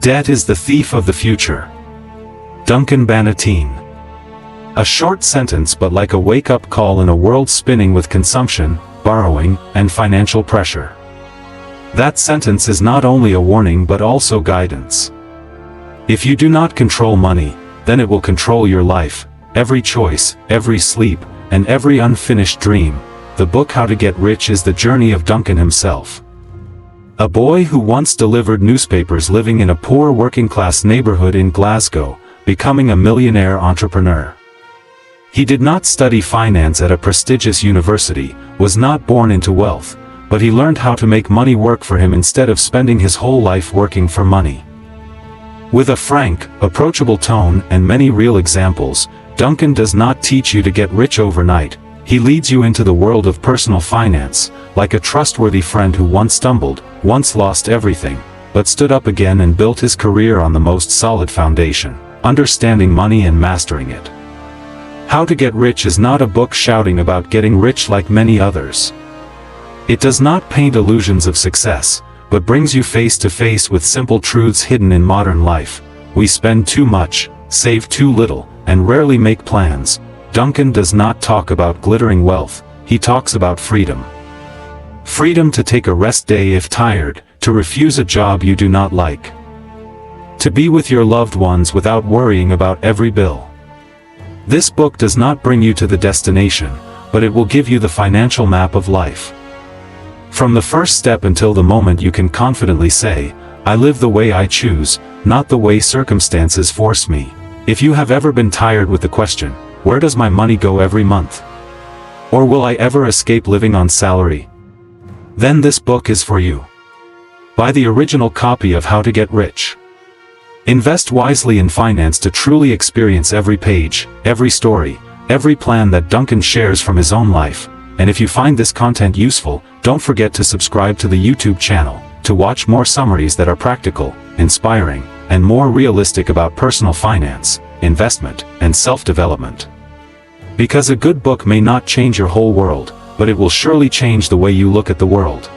Debt is the thief of the future. Duncan Bannatyne. A short sentence but like a wake-up call in a world spinning with consumption, borrowing, and financial pressure. That sentence is not only a warning but also guidance. If you do not control money, then it will control your life, every choice, every sleep, and every unfinished dream. The book How to Get Rich is the journey of Duncan himself. A boy who once delivered newspapers living in a poor working-class neighborhood in Glasgow, becoming a millionaire entrepreneur. He did not study finance at a prestigious university, was not born into wealth, but he learned how to make money work for him instead of spending his whole life working for money. With a frank, approachable tone and many real examples, Duncan does not teach you to get rich overnight. He leads you into the world of personal finance, like a trustworthy friend who once stumbled, once lost everything, but stood up again and built his career on the most solid foundation, understanding money and mastering it. How to Get Rich is not a book shouting about getting rich like many others. It does not paint illusions of success, but brings you face to face with simple truths hidden in modern life. We spend too much, save too little, and rarely make plans. Duncan does not talk about glittering wealth, he talks about freedom. Freedom to take a rest day if tired, to refuse a job you do not like. To be with your loved ones without worrying about every bill. This book does not bring you to the destination, but it will give you the financial map of life. From the first step until the moment you can confidently say, I live the way I choose, not the way circumstances force me. If you have ever been tired with the question, where does my money go every month? Or will I ever escape living on salary? Then this book is for you. Buy the original copy of How to Get Rich. Invest wisely in finance to truly experience every page, every story, every plan that Duncan shares from his own life. And if you find this content useful, don't forget to subscribe to the YouTube channel, to watch more summaries that are practical, inspiring, and more realistic about personal finance, investment, and self-development. Because a good book may not change your whole world, but it will surely change the way you look at the world.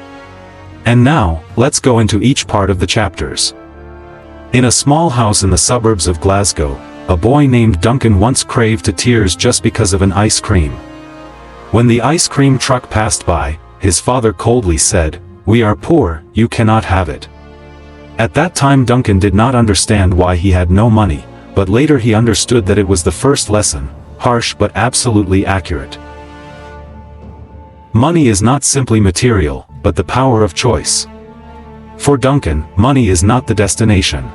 And now, let's go into each part of the chapters. In a small house in the suburbs of Glasgow, a boy named Duncan once craved to tears just because of an ice cream. When the ice cream truck passed by, his father coldly said, "We are poor, you cannot have it." At that time Duncan did not understand why he had no money, but later he understood that it was the first lesson, harsh but absolutely accurate. Money is not simply material, but the power of choice. For Duncan, money is not the destination.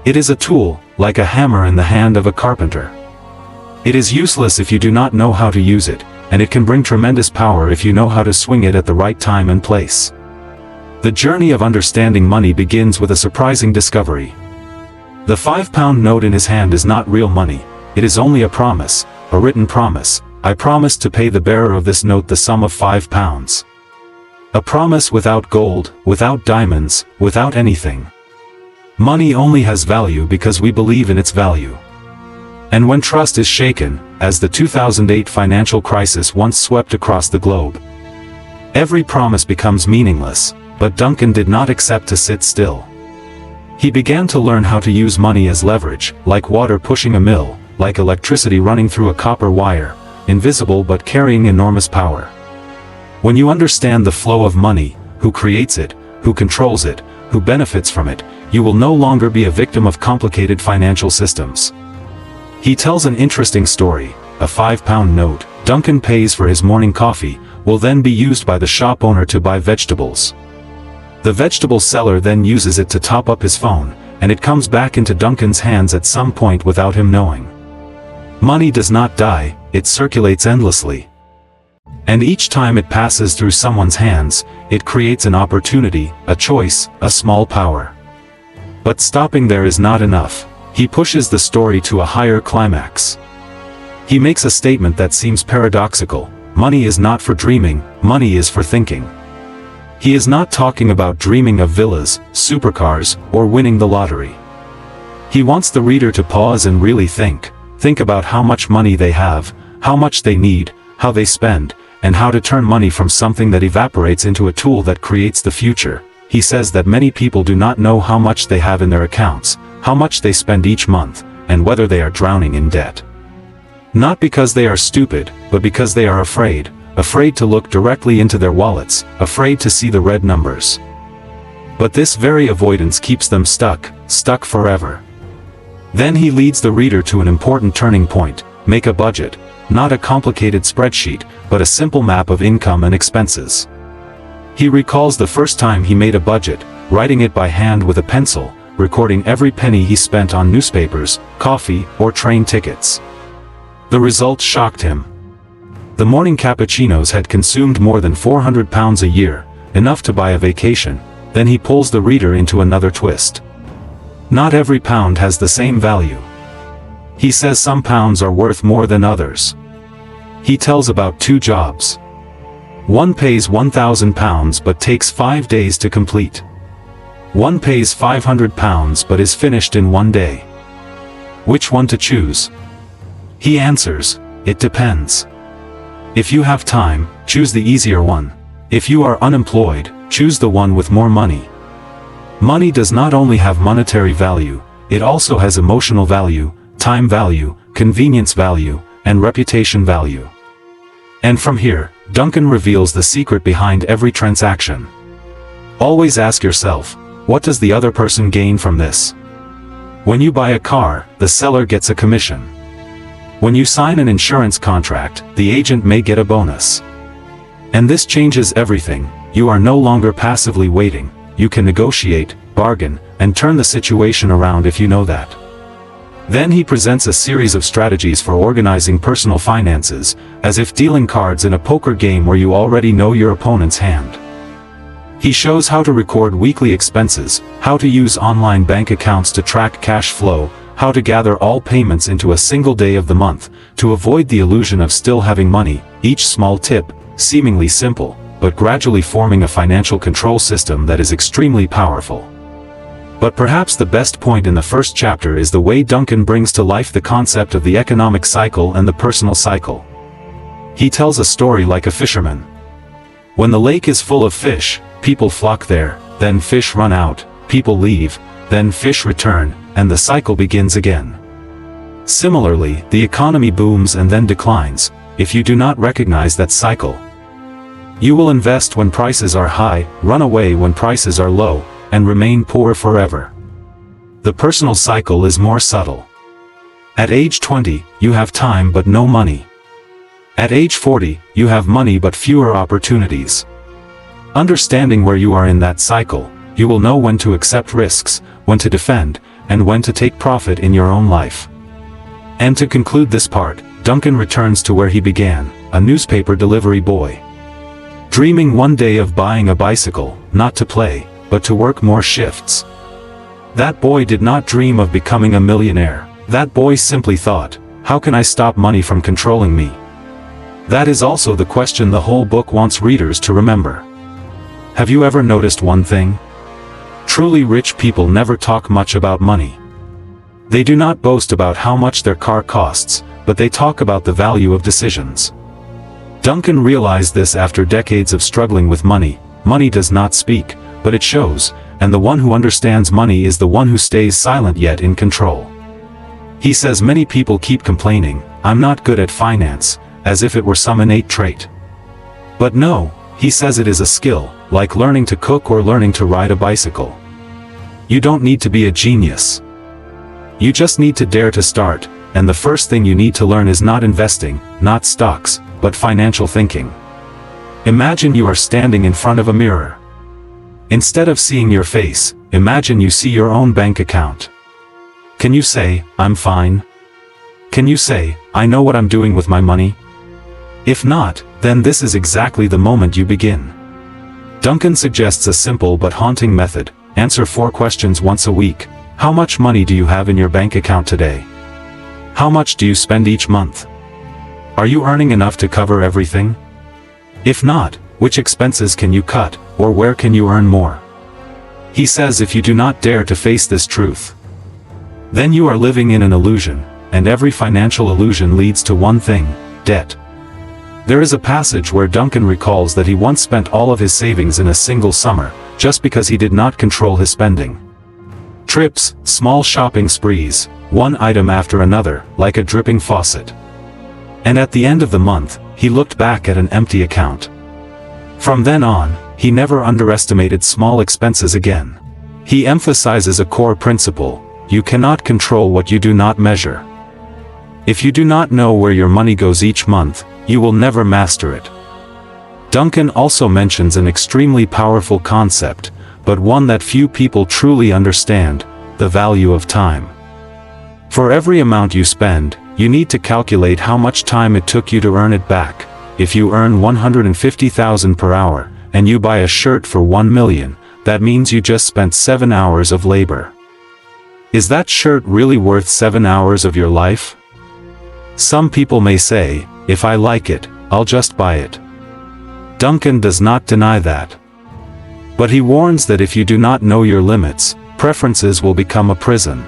It is a tool, like a hammer in the hand of a carpenter. It is useless if you do not know how to use it, and it can bring tremendous power if you know how to swing it at the right time and place. The journey of understanding money begins with a surprising discovery. The £5 note in his hand is not real money, it is only a promise, a written promise. I promise to pay the bearer of this note the sum of £5. A promise without gold, without diamonds, without anything. Money only has value because we believe in its value. And when trust is shaken, as the 2008 financial crisis once swept across the globe, every promise becomes meaningless. But Duncan did not accept to sit still. He began to learn how to use money as leverage, like water pushing a mill, like electricity running through a copper wire, invisible but carrying enormous power. When you understand the flow of money, who creates it, who controls it, who benefits from it, you will no longer be a victim of complicated financial systems. He tells an interesting story. A £5 note Duncan pays for his morning coffee will then be used by the shop owner to buy vegetables. The vegetable seller then uses it to top up his phone, and it comes back into Duncan's hands at some point without him knowing. Money does not die, it circulates endlessly. And each time it passes through someone's hands, it creates an opportunity, a choice, a small power. But stopping there is not enough. He pushes the story to a higher climax. He makes a statement that seems paradoxical. Money is not for dreaming, money is for thinking. He is not talking about dreaming of villas, supercars, or winning the lottery. He wants the reader to pause and really think about how much money they have, how much they need, how they spend, and how to turn money from something that evaporates into a tool that creates the future, he says that many people do not know how much they have in their accounts, how much they spend each month, and whether they are drowning in debt. Not because they are stupid, but because they are afraid to look directly into their wallets, afraid to see the red numbers. But this very avoidance keeps them stuck forever. Then he leads the reader to an important turning point: make a budget, not a complicated spreadsheet, but a simple map of income and expenses. He recalls the first time he made a budget, writing it by hand with a pencil, recording every penny he spent on newspapers, coffee, or train tickets. The results shocked him. The morning cappuccinos had consumed more than £400 a year, enough to buy a vacation. Then he pulls the reader into another twist. Not every pound has the same value. He says some pounds are worth more than others. He tells about 2 jobs. One pays £1,000 but takes 5 days to complete. One pays £500 but is finished in 1 day. Which one to choose? He answers, it depends. If you have time, choose the easier one. If you are unemployed, choose the one with more money. Money does not only have monetary value, it also has emotional value, time value, convenience value, and reputation value. And from here, Duncan reveals the secret behind every transaction. Always ask yourself, what does the other person gain from this? When you buy a car, the seller gets a commission. When you sign an insurance contract, the agent may get a bonus. And this changes everything. You are no longer passively waiting. You can negotiate, bargain, and turn the situation around if you know that. Then he presents a series of strategies for organizing personal finances, as if dealing cards in a poker game where you already know your opponent's hand. He shows how to record weekly expenses, how to use online bank accounts to track cash flow, how to gather all payments into a single day of the month, to avoid the illusion of still having money. Each small tip, seemingly simple, but gradually forming a financial control system that is extremely powerful. But perhaps the best point in the first chapter is the way Duncan brings to life the concept of the economic cycle and the personal cycle. He tells a story like a fisherman. When the lake is full of fish, people flock there, then fish run out, people leave, then fish return, and the cycle begins again. Similarly, the economy booms and then declines. If you do not recognize that cycle, you will invest when prices are high, run away when prices are low, and remain poor forever. The personal cycle is more subtle. At age 20, you have time but no money. At age 40, you have money but fewer opportunities. Understanding where you are in that cycle, you will know when to accept risks, when to defend, and when to take profit in your own life. And to conclude this part, Duncan returns to where he began, a newspaper delivery boy. Dreaming one day of buying a bicycle, not to play, but to work more shifts. That boy did not dream of becoming a millionaire. That boy simply thought, how can I stop money from controlling me? That is also the question the whole book wants readers to remember. Have you ever noticed one thing? Truly rich people never talk much about money. They do not boast about how much their car costs, but they talk about the value of decisions. Duncan realized this after decades of struggling with money. Money does not speak, but it shows, and the one who understands money is the one who stays silent yet in control. He says many people keep complaining, I'm not good at finance, as if it were some innate trait. But no, he says it is a skill, like learning to cook or learning to ride a bicycle. You don't need to be a genius. You just need to dare to start, and the first thing you need to learn is not investing, not stocks, but financial thinking. Imagine you are standing in front of a mirror. Instead of seeing your face, imagine you see your own bank account. Can you say, I'm fine? Can you say, I know what I'm doing with my money? If not, then this is exactly the moment you begin. Duncan suggests a simple but haunting method. Answer 4 questions once a week. How much money do you have in your bank account today? How much do you spend each month? Are you earning enough to cover everything? If not, which expenses can you cut, or where can you earn more? He says if you do not dare to face this truth, then you are living in an illusion, and every financial illusion leads to one thing: debt. There is a passage where Duncan recalls that he once spent all of his savings in a single summer, just because he did not control his spending. Trips, small shopping sprees, one item after another, like a dripping faucet. And at the end of the month, he looked back at an empty account. From then on, he never underestimated small expenses again. He emphasizes a core principle: you cannot control what you do not measure. If you do not know where your money goes each month, you will never master it. Duncan also mentions an extremely powerful concept, but one that few people truly understand: the value of time. For every amount you spend, you need to calculate how much time it took you to earn it back. If you earn $150,000 per hour, and you buy a shirt for $1 million, that means you just spent 7 hours of labor. Is that shirt really worth 7 hours of your life? Some people may say, if I like it, I'll just buy it. Duncan does not deny that. But he warns that if you do not know your limits, preferences will become a prison.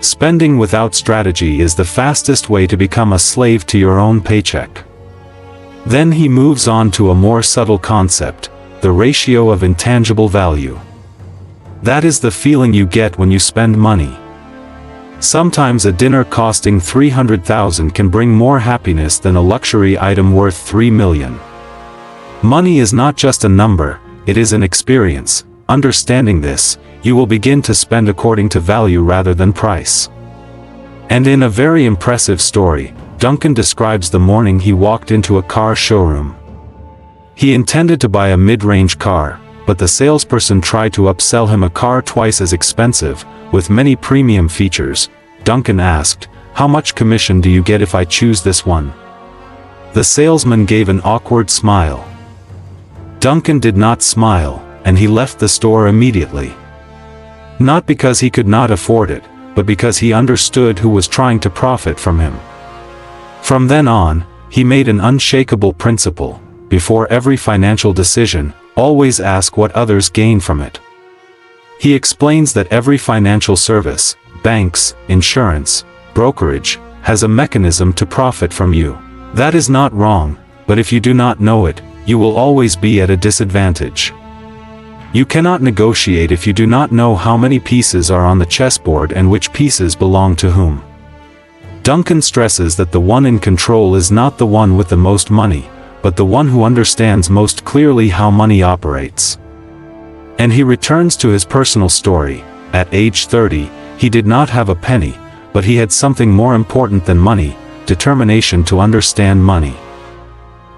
Spending without strategy is the fastest way to become a slave to your own paycheck. Then he moves on to a more subtle concept: the ratio of intangible value. That is the feeling you get when you spend money. Sometimes a dinner costing $300,000 can bring more happiness than a luxury item worth $3 million. Money is not just a number, it is an experience. Understanding this, you will begin to spend according to value rather than price. And in a very impressive story, Duncan describes the morning he walked into a car showroom. He intended to buy a mid-range car, but the salesperson tried to upsell him a car twice as expensive, with many premium features. Duncan asked, "How much commission do you get if I choose this one?" The salesman gave an awkward smile. Duncan did not smile, and he left the store immediately. Not because he could not afford it, but because he understood who was trying to profit from him. From then on, he made an unshakable principle: before every financial decision, always ask what others gain from it. He explains that every financial service, banks, insurance, brokerage, has a mechanism to profit from you. That is not wrong, but if you do not know it, you will always be at a disadvantage. You cannot negotiate if you do not know how many pieces are on the chessboard and which pieces belong to whom. Duncan stresses that the one in control is not the one with the most money, but the one who understands most clearly how money operates. And he returns to his personal story. At age 30, he did not have a penny, but he had something more important than money: determination to understand money.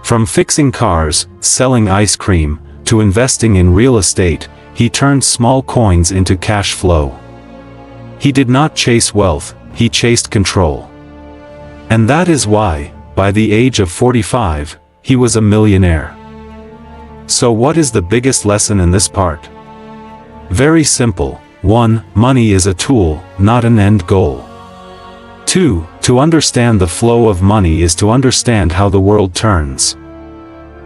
From fixing cars, selling ice cream, to investing in real estate, he turned small coins into cash flow. He did not chase wealth, he chased control. And that is why, by the age of 45, he was a millionaire. So what is the biggest lesson in this part? Very simple. 1. Money is a tool, not an end goal. 2. To understand the flow of money is to understand how the world turns.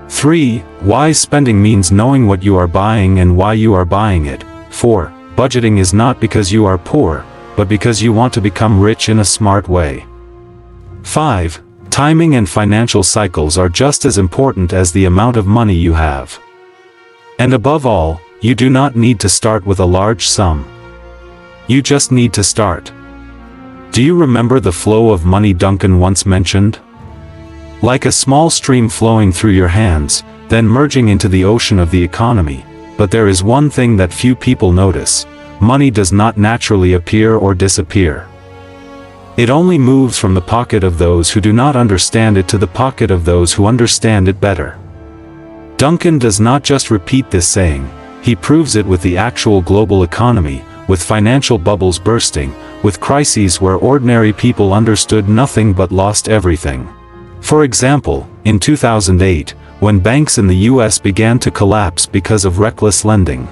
3. Wise spending means knowing what you are buying and why you are buying it. 4. Budgeting is not because you are poor, but because you want to become rich in a smart way. 5. Timing and financial cycles are just as important as the amount of money you have. And above all, you do not need to start with a large sum. You just need to start. Do you remember the flow of money Duncan once mentioned? Like a small stream flowing through your hands, then merging into the ocean of the economy. But there is one thing that few people notice: money does not naturally appear or disappear. It only moves from the pocket of those who do not understand it to the pocket of those who understand it better. Duncan does not just repeat this saying, he proves it with the actual global economy, with financial bubbles bursting, with crises where ordinary people understood nothing but lost everything. For example, in 2008, when banks in the US began to collapse because of reckless lending.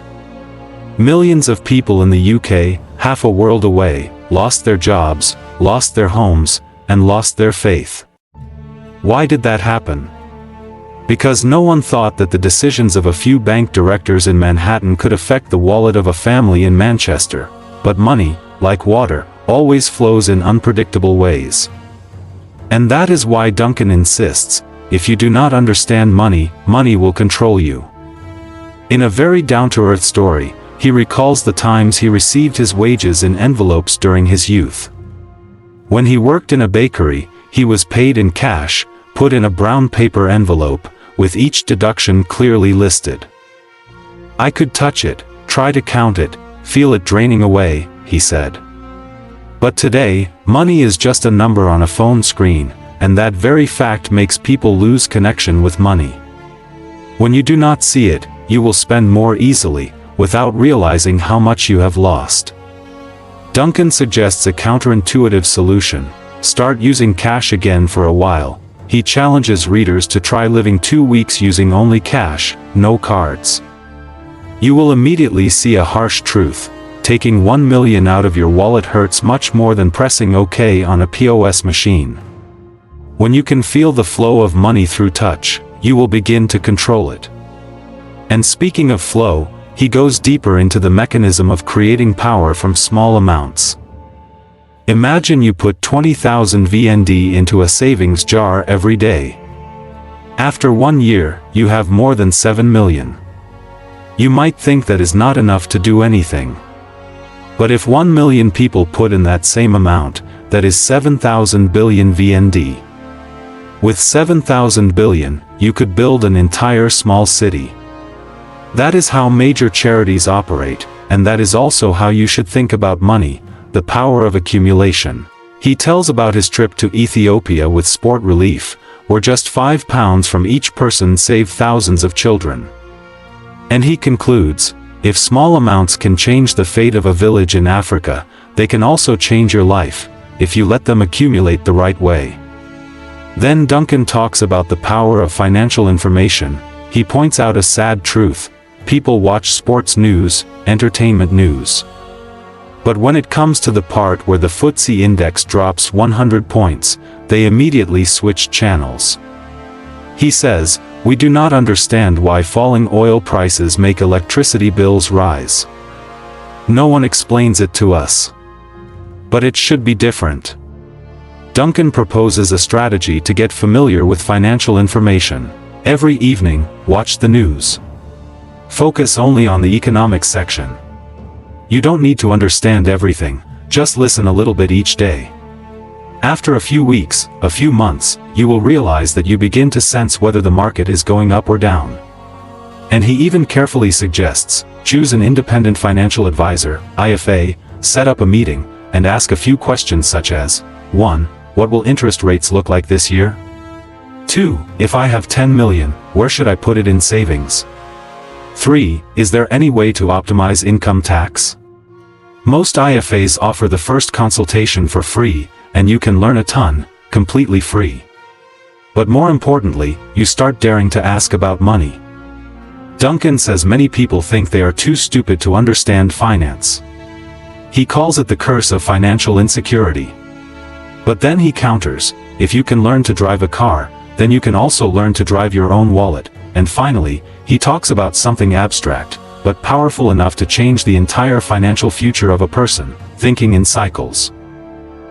Millions of people in the UK, half a world away, lost their jobs, lost their homes, and lost their faith. Why did that happen? Because no one thought that the decisions of a few bank directors in Manhattan could affect the wallet of a family in Manchester. But money, like water, always flows in unpredictable ways. And that is why Duncan insists, if you do not understand money, money will control you. In a very down-to-earth story, he recalls the times he received his wages in envelopes during his youth. When he worked in a bakery, he was paid in cash, put in a brown paper envelope, with each deduction clearly listed. I could touch it, try to count it, feel it draining away, he said. But today, money is just a number on a phone screen, and that very fact makes people lose connection with money. When you do not see it, you will spend more easily, without realizing how much you have lost. Duncan suggests a counterintuitive solution: start using cash again for a while. He challenges readers to try living 2 weeks using only cash, no cards. You will immediately see a harsh truth: taking 1 million out of your wallet hurts much more than pressing OK on a POS machine. When you can feel the flow of money through touch, you will begin to control it. And speaking of flow, he goes deeper into the mechanism of creating power from small amounts. Imagine you put 20,000 VND into a savings jar every day. After 1 year, you have more than 7 million. You might think that is not enough to do anything. But if 1 million people put in that same amount, that is 7,000 billion VND. With 7,000 billion, you could build an entire small city. That is how major charities operate, and that is also how you should think about money, the power of accumulation. He tells about his trip to Ethiopia with Sport Relief, where just £5 from each person saved thousands of children. And he concludes, if small amounts can change the fate of a village in Africa, they can also change your life, if you let them accumulate the right way. Then Duncan talks about the power of financial information. He points out a sad truth: people watch sports news, entertainment news. But when it comes to the part where the FTSE index drops 100 points, they immediately switch channels. He says, we do not understand why falling oil prices make electricity bills rise. No one explains it to us. But it should be different. Duncan proposes a strategy to get familiar with financial information. Every evening, watch the news. Focus only on the economics section. You don't need to understand everything, just listen a little bit each day. After a few weeks, a few months, you will realize that you begin to sense whether the market is going up or down. And he even carefully suggests, choose an independent financial advisor, IFA, set up a meeting, and ask a few questions such as, 1. What will interest rates look like this year? 2. If I have 10 million, where should I put it in savings? 3. Is there any way to optimize income tax? Most IFAs offer the first consultation for free, and you can learn a ton, completely free. But more importantly, you start daring to ask about money. Duncan says many people think they are too stupid to understand finance. He calls it the curse of financial insecurity. But then he counters, if you can learn to drive a car, then you can also learn to drive your own wallet. And finally, he talks about something abstract, but powerful enough to change the entire financial future of a person: thinking in cycles.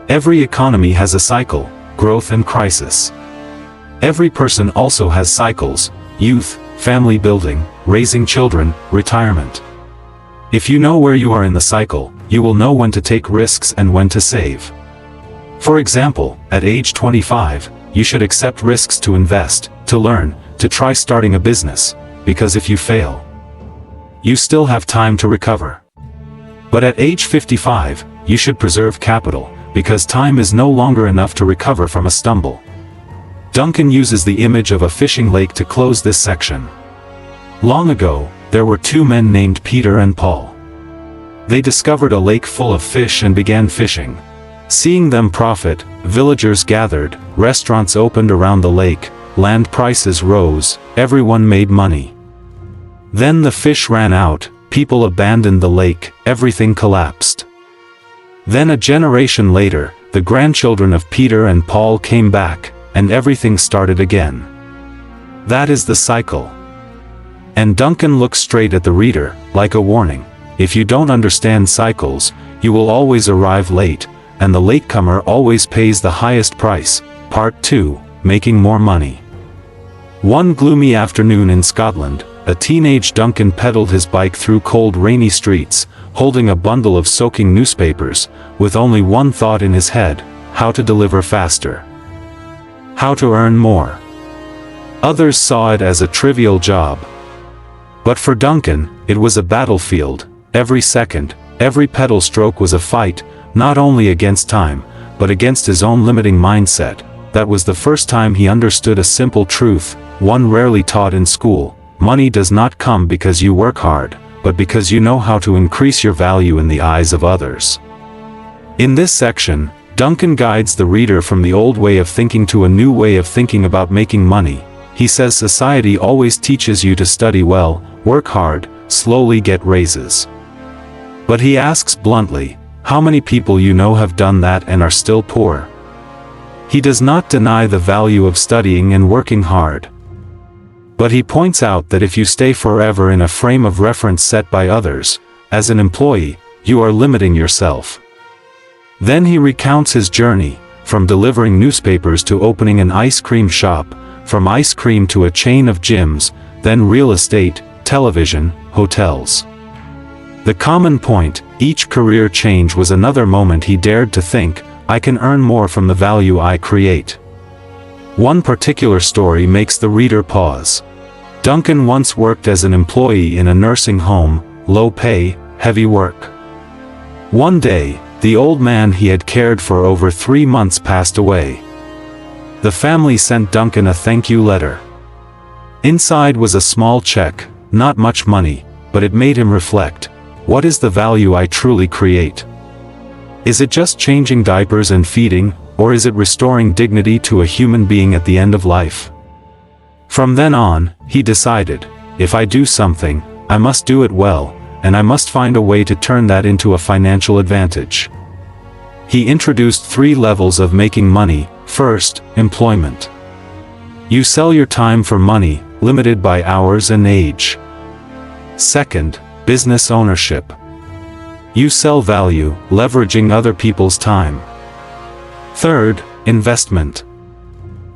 Every economy has a cycle: growth and crisis. Every person also has cycles: youth, family building, raising children, retirement. If you know where you are in the cycle, you will know when to take risks and when to save. For example, at age 25, you should accept risks to invest, to learn, to try starting a business, because if you fail, you still have time to recover. But at age 55, you should preserve capital, because time is no longer enough to recover from a stumble. Duncan uses the image of a fishing lake to close this section. Long ago, there were 2 men named Peter and Paul. They discovered a lake full of fish and began fishing. Seeing them profit, villagers gathered, restaurants opened around the lake, land prices rose, everyone made money. Then the fish ran out, people abandoned the lake, everything collapsed. Then a generation later, the grandchildren of Peter and Paul came back, and everything started again. That is the cycle. And Duncan looks straight at the reader, like a warning. If you don't understand cycles, you will always arrive late, and the latecomer always pays the highest price. Part 2, Making More Money. One gloomy afternoon in Scotland, a teenage Duncan pedaled his bike through cold rainy streets, holding a bundle of soaking newspapers, with only one thought in his head: how to deliver faster. How to earn more. Others saw it as a trivial job. But for Duncan, it was a battlefield. Every second, every pedal stroke was a fight, not only against time, but against his own limiting mindset. That was the first time he understood a simple truth, one rarely taught in school: money does not come because you work hard, but because you know how to increase your value in the eyes of others. In this section, Duncan guides the reader from the old way of thinking to a new way of thinking about making money. He says society always teaches you to study well, work hard, slowly get raises. But he asks bluntly, how many people you know have done that and are still poor? He does not deny the value of studying and working hard. But he points out that if you stay forever in a frame of reference set by others, as an employee, you are limiting yourself. Then he recounts his journey, from delivering newspapers to opening an ice cream shop, from ice cream to a chain of gyms, then real estate, television, hotels. The common point: each career change was another moment he dared to think, I can earn more from the value I create. One particular story makes the reader pause. Duncan once worked as an employee in a nursing home, low pay, heavy work. One day, the old man he had cared for over 3 months passed away. The family sent Duncan a thank you letter. Inside was a small check, not much money, but it made him reflect. What is the value I truly create? Is it just changing diapers and feeding, or is it restoring dignity to a human being at the end of life? From then on, he decided, if I do something, I must do it well, and I must find a way to turn that into a financial advantage. He introduced 3 levels of making money. First, employment. You sell your time for money, limited by hours and age. Second, business ownership. You sell value, leveraging other people's time. Third, investment.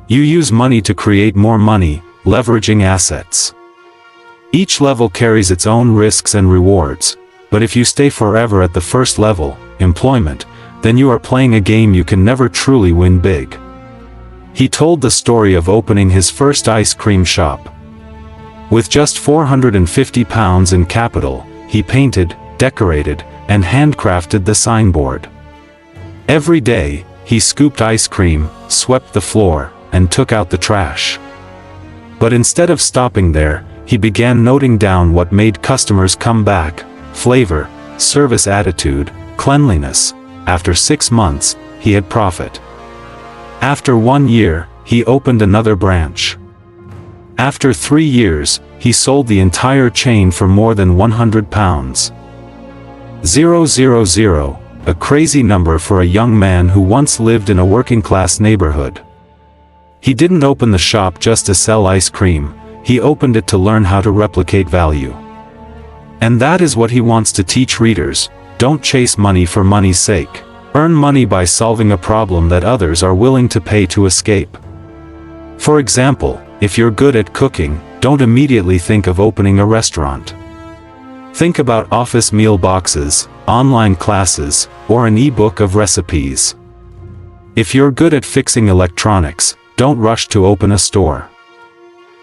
You use money to create more money, leveraging assets. Each level carries its own risks and rewards, but if you stay forever at the first level, employment, then you are playing a game you can never truly win big. He told the story of opening his first ice cream shop. With just £450 in capital, he painted, decorated, and handcrafted the signboard. Every day, he scooped ice cream, swept the floor, and took out the trash. But instead of stopping there, he began noting down what made customers come back: flavor, service attitude, cleanliness. After 6 months, he had profit. After 1 year, he opened another branch. After 3 years, he sold the entire chain for more than £100. 000, a crazy number for a young man who once lived in a working-class neighborhood. He didn't open the shop just to sell ice cream, he opened it to learn how to replicate value. And that is what he wants to teach readers: don't chase money for money's sake. Earn money by solving a problem that others are willing to pay to escape. For example, if you're good at cooking, don't immediately think of opening a restaurant. Think about office meal boxes, online classes, or an e-book of recipes. If you're good at fixing electronics, don't rush to open a store.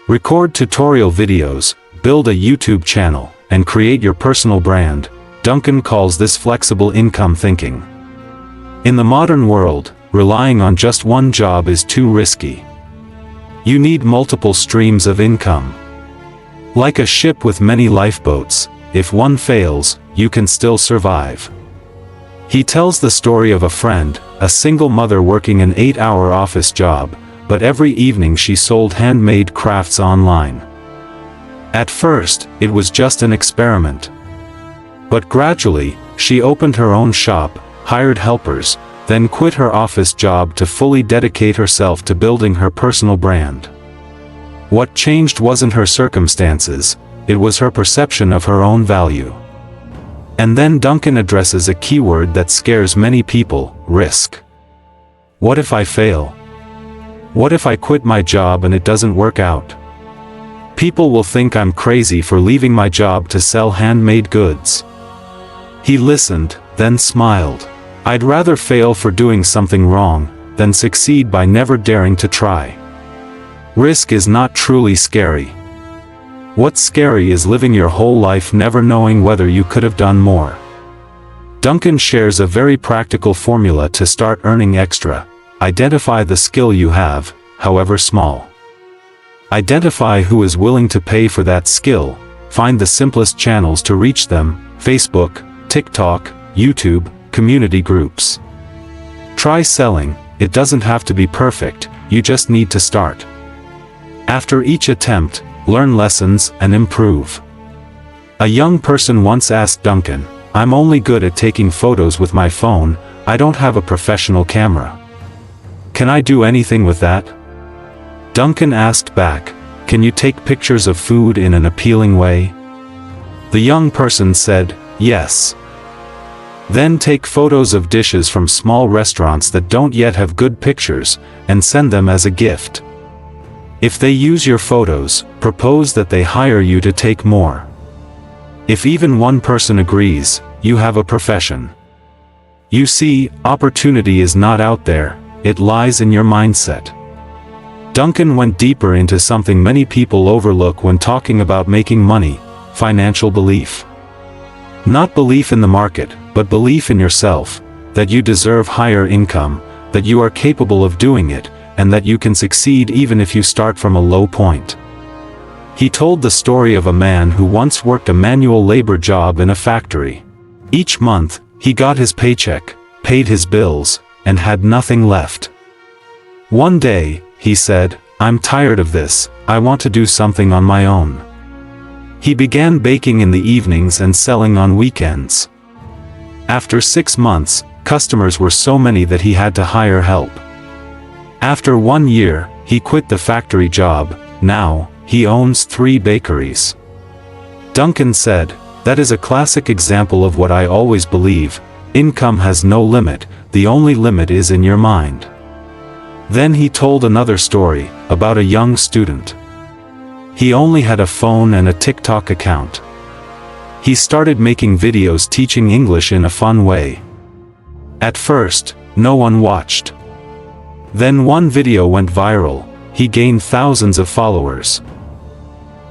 Record tutorial videos, build a YouTube channel, and create your personal brand. Duncan calls this flexible income thinking. In the modern world, relying on just one job is too risky. You need multiple streams of income. Like a ship with many lifeboats, if one fails, you can still survive. He tells the story of a friend, a single mother working an 8-hour office job, but every evening she sold handmade crafts online. At first, it was just an experiment. But gradually, she opened her own shop, hired helpers, then quit her office job to fully dedicate herself to building her personal brand. What changed wasn't her circumstances, it was her perception of her own value. And then Duncan addresses a keyword that scares many people: risk. What if I fail? What if I quit my job and it doesn't work out? People will think I'm crazy for leaving my job to sell handmade goods." He listened, then smiled. "I'd rather fail for doing something wrong than succeed by never daring to try. Risk is not truly scary. What's scary is living your whole life never knowing whether you could have done more." Duncan shares a very practical formula to start earning extra. Identify the skill you have, however small. Identify who is willing to pay for that skill. Find the simplest channels to reach them: Facebook, TikTok, YouTube, community groups. Try selling. It doesn't have to be perfect, you just need to start. After each attempt, learn lessons and improve. A young person once asked Duncan, "I'm only good at taking photos with my phone, I don't have a professional camera. Can I do anything with that?" Duncan asked back, "Can you take pictures of food in an appealing way?" The young person said, "Yes." Then take photos of dishes from small restaurants that don't yet have good pictures, and send them as a gift. If they use your photos, propose that they hire you to take more. If even one person agrees, you have a profession. You see, opportunity is not out there, it lies in your mindset. Duncan went deeper into something many people overlook when talking about making money: financial belief. Not belief in the market, but belief in yourself, that you deserve higher income, that you are capable of doing it, and that you can succeed even if you start from a low point. He told the story of a man who once worked a manual labor job in a factory. Each month, he got his paycheck, paid his bills, and had nothing left. One day, he said, "I'm tired of this, I want to do something on my own." He began baking in the evenings and selling on weekends. After 6 months, customers were so many that he had to hire help. After 1 year, he quit the factory job. Now, he owns 3 bakeries. Duncan said, "That is a classic example of what I always believe: income has no limit, the only limit is in your mind." Then he told another story, about a young student. He only had a phone and a TikTok account. He started making videos teaching English in a fun way. At first, no one watched. Then one video went viral. He gained thousands of followers.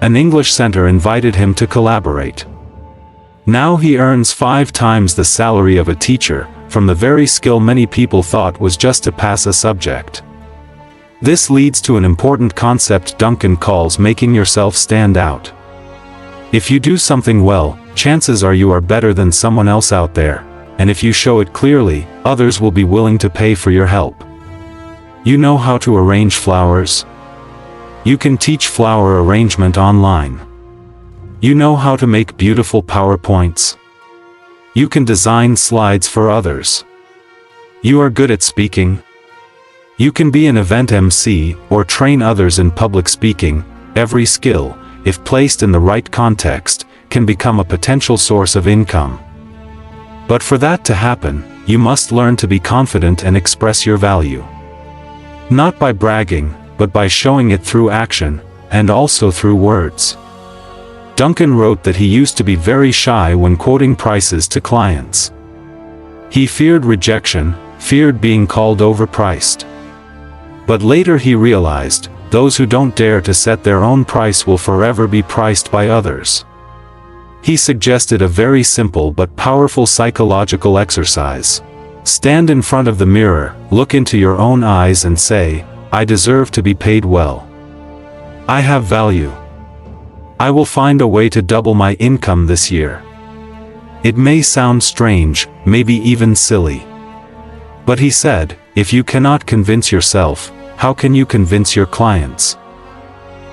An English center invited him to collaborate. Now he earns 5 times the salary of a teacher, from the very skill many people thought was just to pass a subject. This leads to an important concept Duncan calls making yourself stand out. If you do something well, chances are you are better than someone else out there, and if you show it clearly, others will be willing to pay for your help. You know how to arrange flowers? You can teach flower arrangement online. You know how to make beautiful PowerPoints? You can design slides for others. You are good at speaking? You can be an event MC, or train others in public speaking. Every skill, if placed in the right context, can become a potential source of income. But for that to happen, you must learn to be confident and express your value. Not by bragging, but by showing it through action, and also through words. Duncan wrote that he used to be very shy when quoting prices to clients. He feared rejection, feared being called overpriced. But later he realized, those who don't dare to set their own price will forever be priced by others. He suggested a very simple but powerful psychological exercise. Stand in front of the mirror, look into your own eyes and say, "I deserve to be paid well. I have value. I will find a way to double my income this year." It may sound strange, maybe even silly. But he said, if you cannot convince yourself, how can you convince your clients?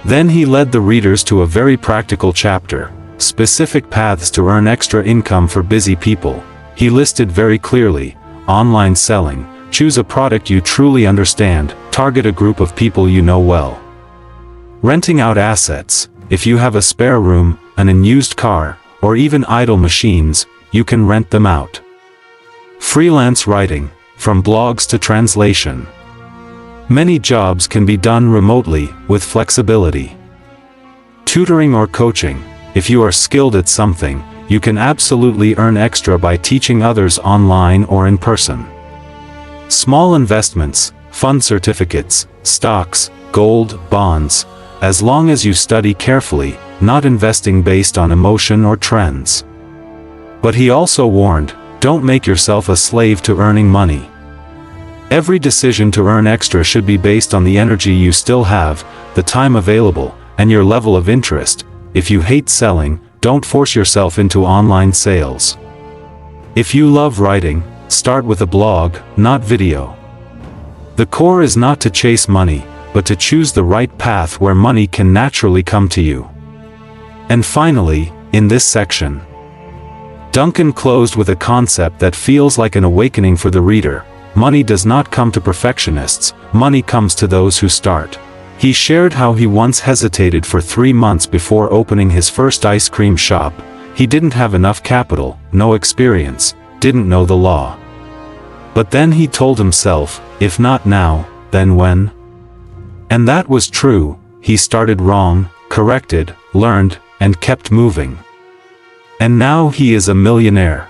Then he led the readers to a very practical chapter, specific paths to earn extra income for busy people. He listed very clearly, online selling, choose a product you truly understand, target a group of people you know well. Renting out assets, if you have a spare room, an unused car, or even idle machines, you can rent them out. Freelance writing, from blogs to translation. Many jobs can be done remotely, with flexibility. Tutoring or coaching. If you are skilled at something, you can absolutely earn extra by teaching others online or in person. Small investments, fund certificates, stocks, gold, bonds, as long as you study carefully, not investing based on emotion or trends. But he also warned, don't make yourself a slave to earning money. Every decision to earn extra should be based on the energy you still have, the time available, and your level of interest. If you hate selling, don't force yourself into online sales. If you love writing, start with a blog, not video. The core is not to chase money, but to choose the right path where money can naturally come to you. And finally, in this section, Duncan closed with a concept that feels like an awakening for the reader. Money does not come to perfectionists, money comes to those who start. He shared how he once hesitated for 3 months before opening his first ice cream shop. He didn't have enough capital, no experience, didn't know the law. But then he told himself, if not now, then when? And that was true. He started wrong, corrected, learned, and kept moving. And now he is a millionaire.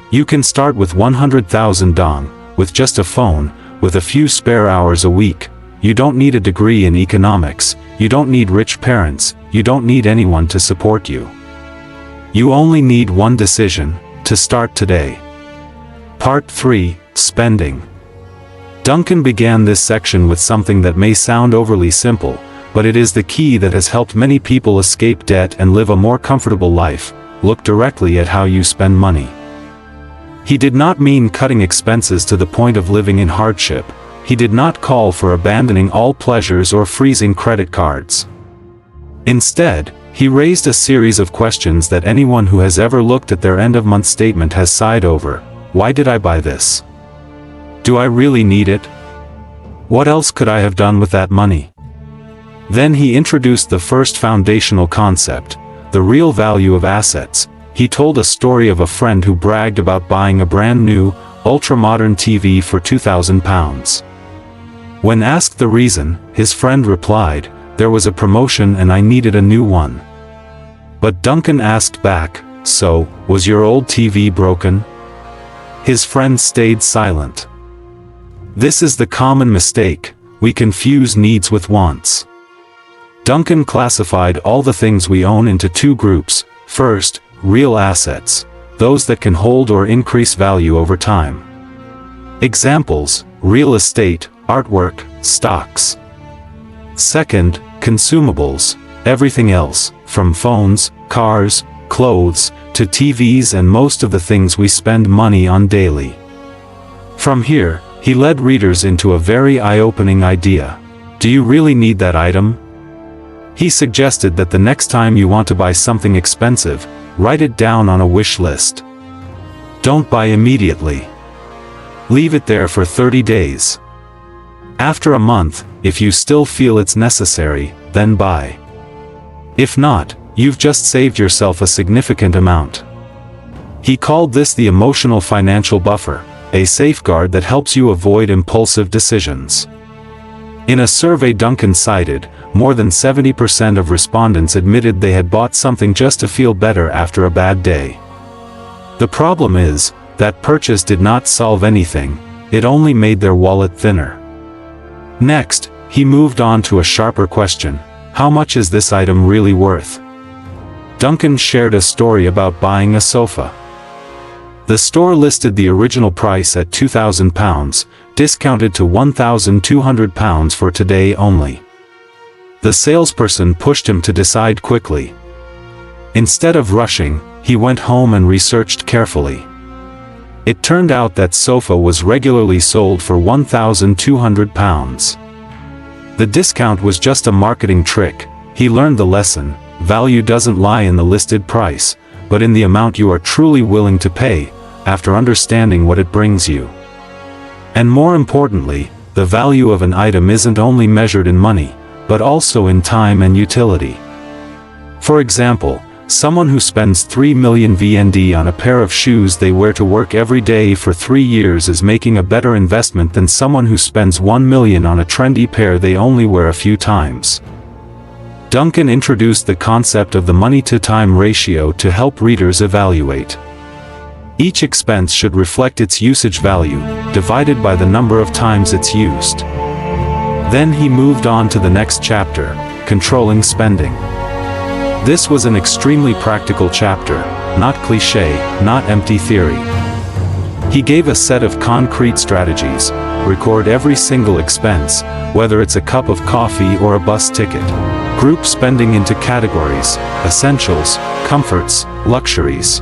You can start with 100,000 dong, with just a phone, with a few spare hours a week. You don't need a degree in economics, you don't need rich parents, you don't need anyone to support you. You only need one decision, to start today. Part 3, Spending. Duncan began this section with something that may sound overly simple, but it is the key that has helped many people escape debt and live a more comfortable life. Look directly at how you spend money. He did not mean cutting expenses to the point of living in hardship. He did not call for abandoning all pleasures or freezing credit cards. Instead, he raised a series of questions that anyone who has ever looked at their end-of-month statement has sighed over. Why did I buy this? Do I really need it? What else could I have done with that money? Then he introduced the first foundational concept, the real value of assets. He told a story of a friend who bragged about buying a brand new, ultra-modern TV for £2,000. When asked the reason, his friend replied, there was a promotion and I needed a new one. But Duncan asked back, so, was your old TV broken? His friend stayed silent. This is the common mistake, we confuse needs with wants. Duncan classified all the things we own into 2 groups. First, real assets, those that can hold or increase value over time. Examples, real estate, artwork, stocks. Second, consumables, everything else, from phones, cars, clothes, to TVs and most of the things we spend money on daily. From here, he led readers into a very eye-opening idea. Do you really need that item? He suggested that the next time you want to buy something expensive, write it down on a wish list. Don't buy immediately. Leave it there for 30 days. After a month, if you still feel it's necessary, then buy. If not, you've just saved yourself a significant amount. He called this the emotional financial buffer, a safeguard that helps you avoid impulsive decisions. In a survey Duncan cited, more than 70% of respondents admitted they had bought something just to feel better after a bad day. The problem is, that purchase did not solve anything, it only made their wallet thinner. Next, he moved on to a sharper question: how much is this item really worth? Duncan shared a story about buying a sofa. The store listed the original price at £2,000, discounted to £1,200 for today only. The salesperson pushed him to decide quickly. Instead of rushing, he went home and researched carefully. It turned out that sofa was regularly sold for £1,200. The discount was just a marketing trick. He learned the lesson: value doesn't lie in the listed price, but in the amount you are truly willing to pay, after understanding what it brings you. And more importantly, the value of an item isn't only measured in money, but also in time and utility. For example, someone who spends 3 million VND on a pair of shoes they wear to work every day for 3 years is making a better investment than someone who spends 1 million on a trendy pair they only wear a few times. Duncan introduced the concept of the money-to-time ratio to help readers evaluate. Each expense should reflect its usage value, divided by the number of times it's used. Then he moved on to the next chapter, controlling spending. This was an extremely practical chapter, not cliché, not empty theory. He gave a set of concrete strategies. Record every single expense, whether it's a cup of coffee or a bus ticket. Group spending into categories: essentials, comforts, luxuries.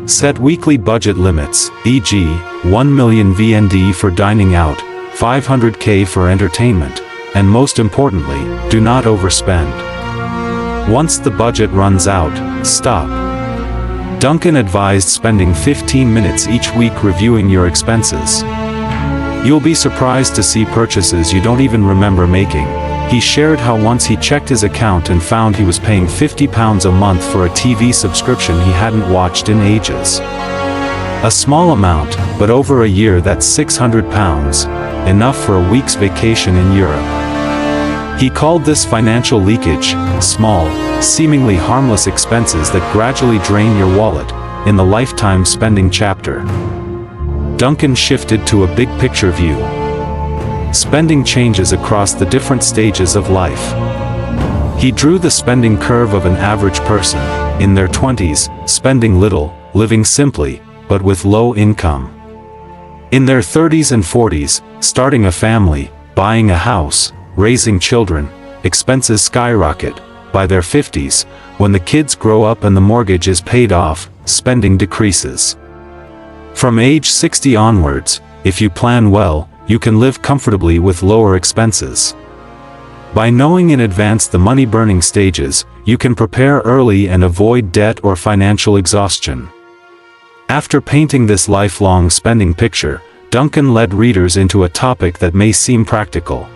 Set weekly budget limits, e.g., 1 million VND for dining out, 500K for entertainment, and most importantly, do not overspend. Once the budget runs out, stop. Duncan advised spending 15 minutes each week reviewing your expenses. You'll be surprised to see purchases you don't even remember making. He shared how once he checked his account and found he was paying £50 a month for a TV subscription he hadn't watched in ages. A small amount, but over a year that's £600, enough for a week's vacation in Europe. He called this financial leakage, small, seemingly harmless expenses that gradually drain your wallet, in the lifetime spending chapter. Duncan shifted to a big picture view. Spending changes across the different stages of life. He drew the spending curve of an average person, in their 20s, spending little, living simply, but with low income. In their 30s and 40s, starting a family, buying a house, raising children, expenses skyrocket. By their 50s, when the kids grow up and the mortgage is paid off, spending decreases. From age 60 onwards, if you plan well, you can live comfortably with lower expenses. By knowing in advance the money-burning stages, you can prepare early and avoid debt or financial exhaustion. After painting this lifelong spending picture, Duncan led readers into a topic that may seem practical,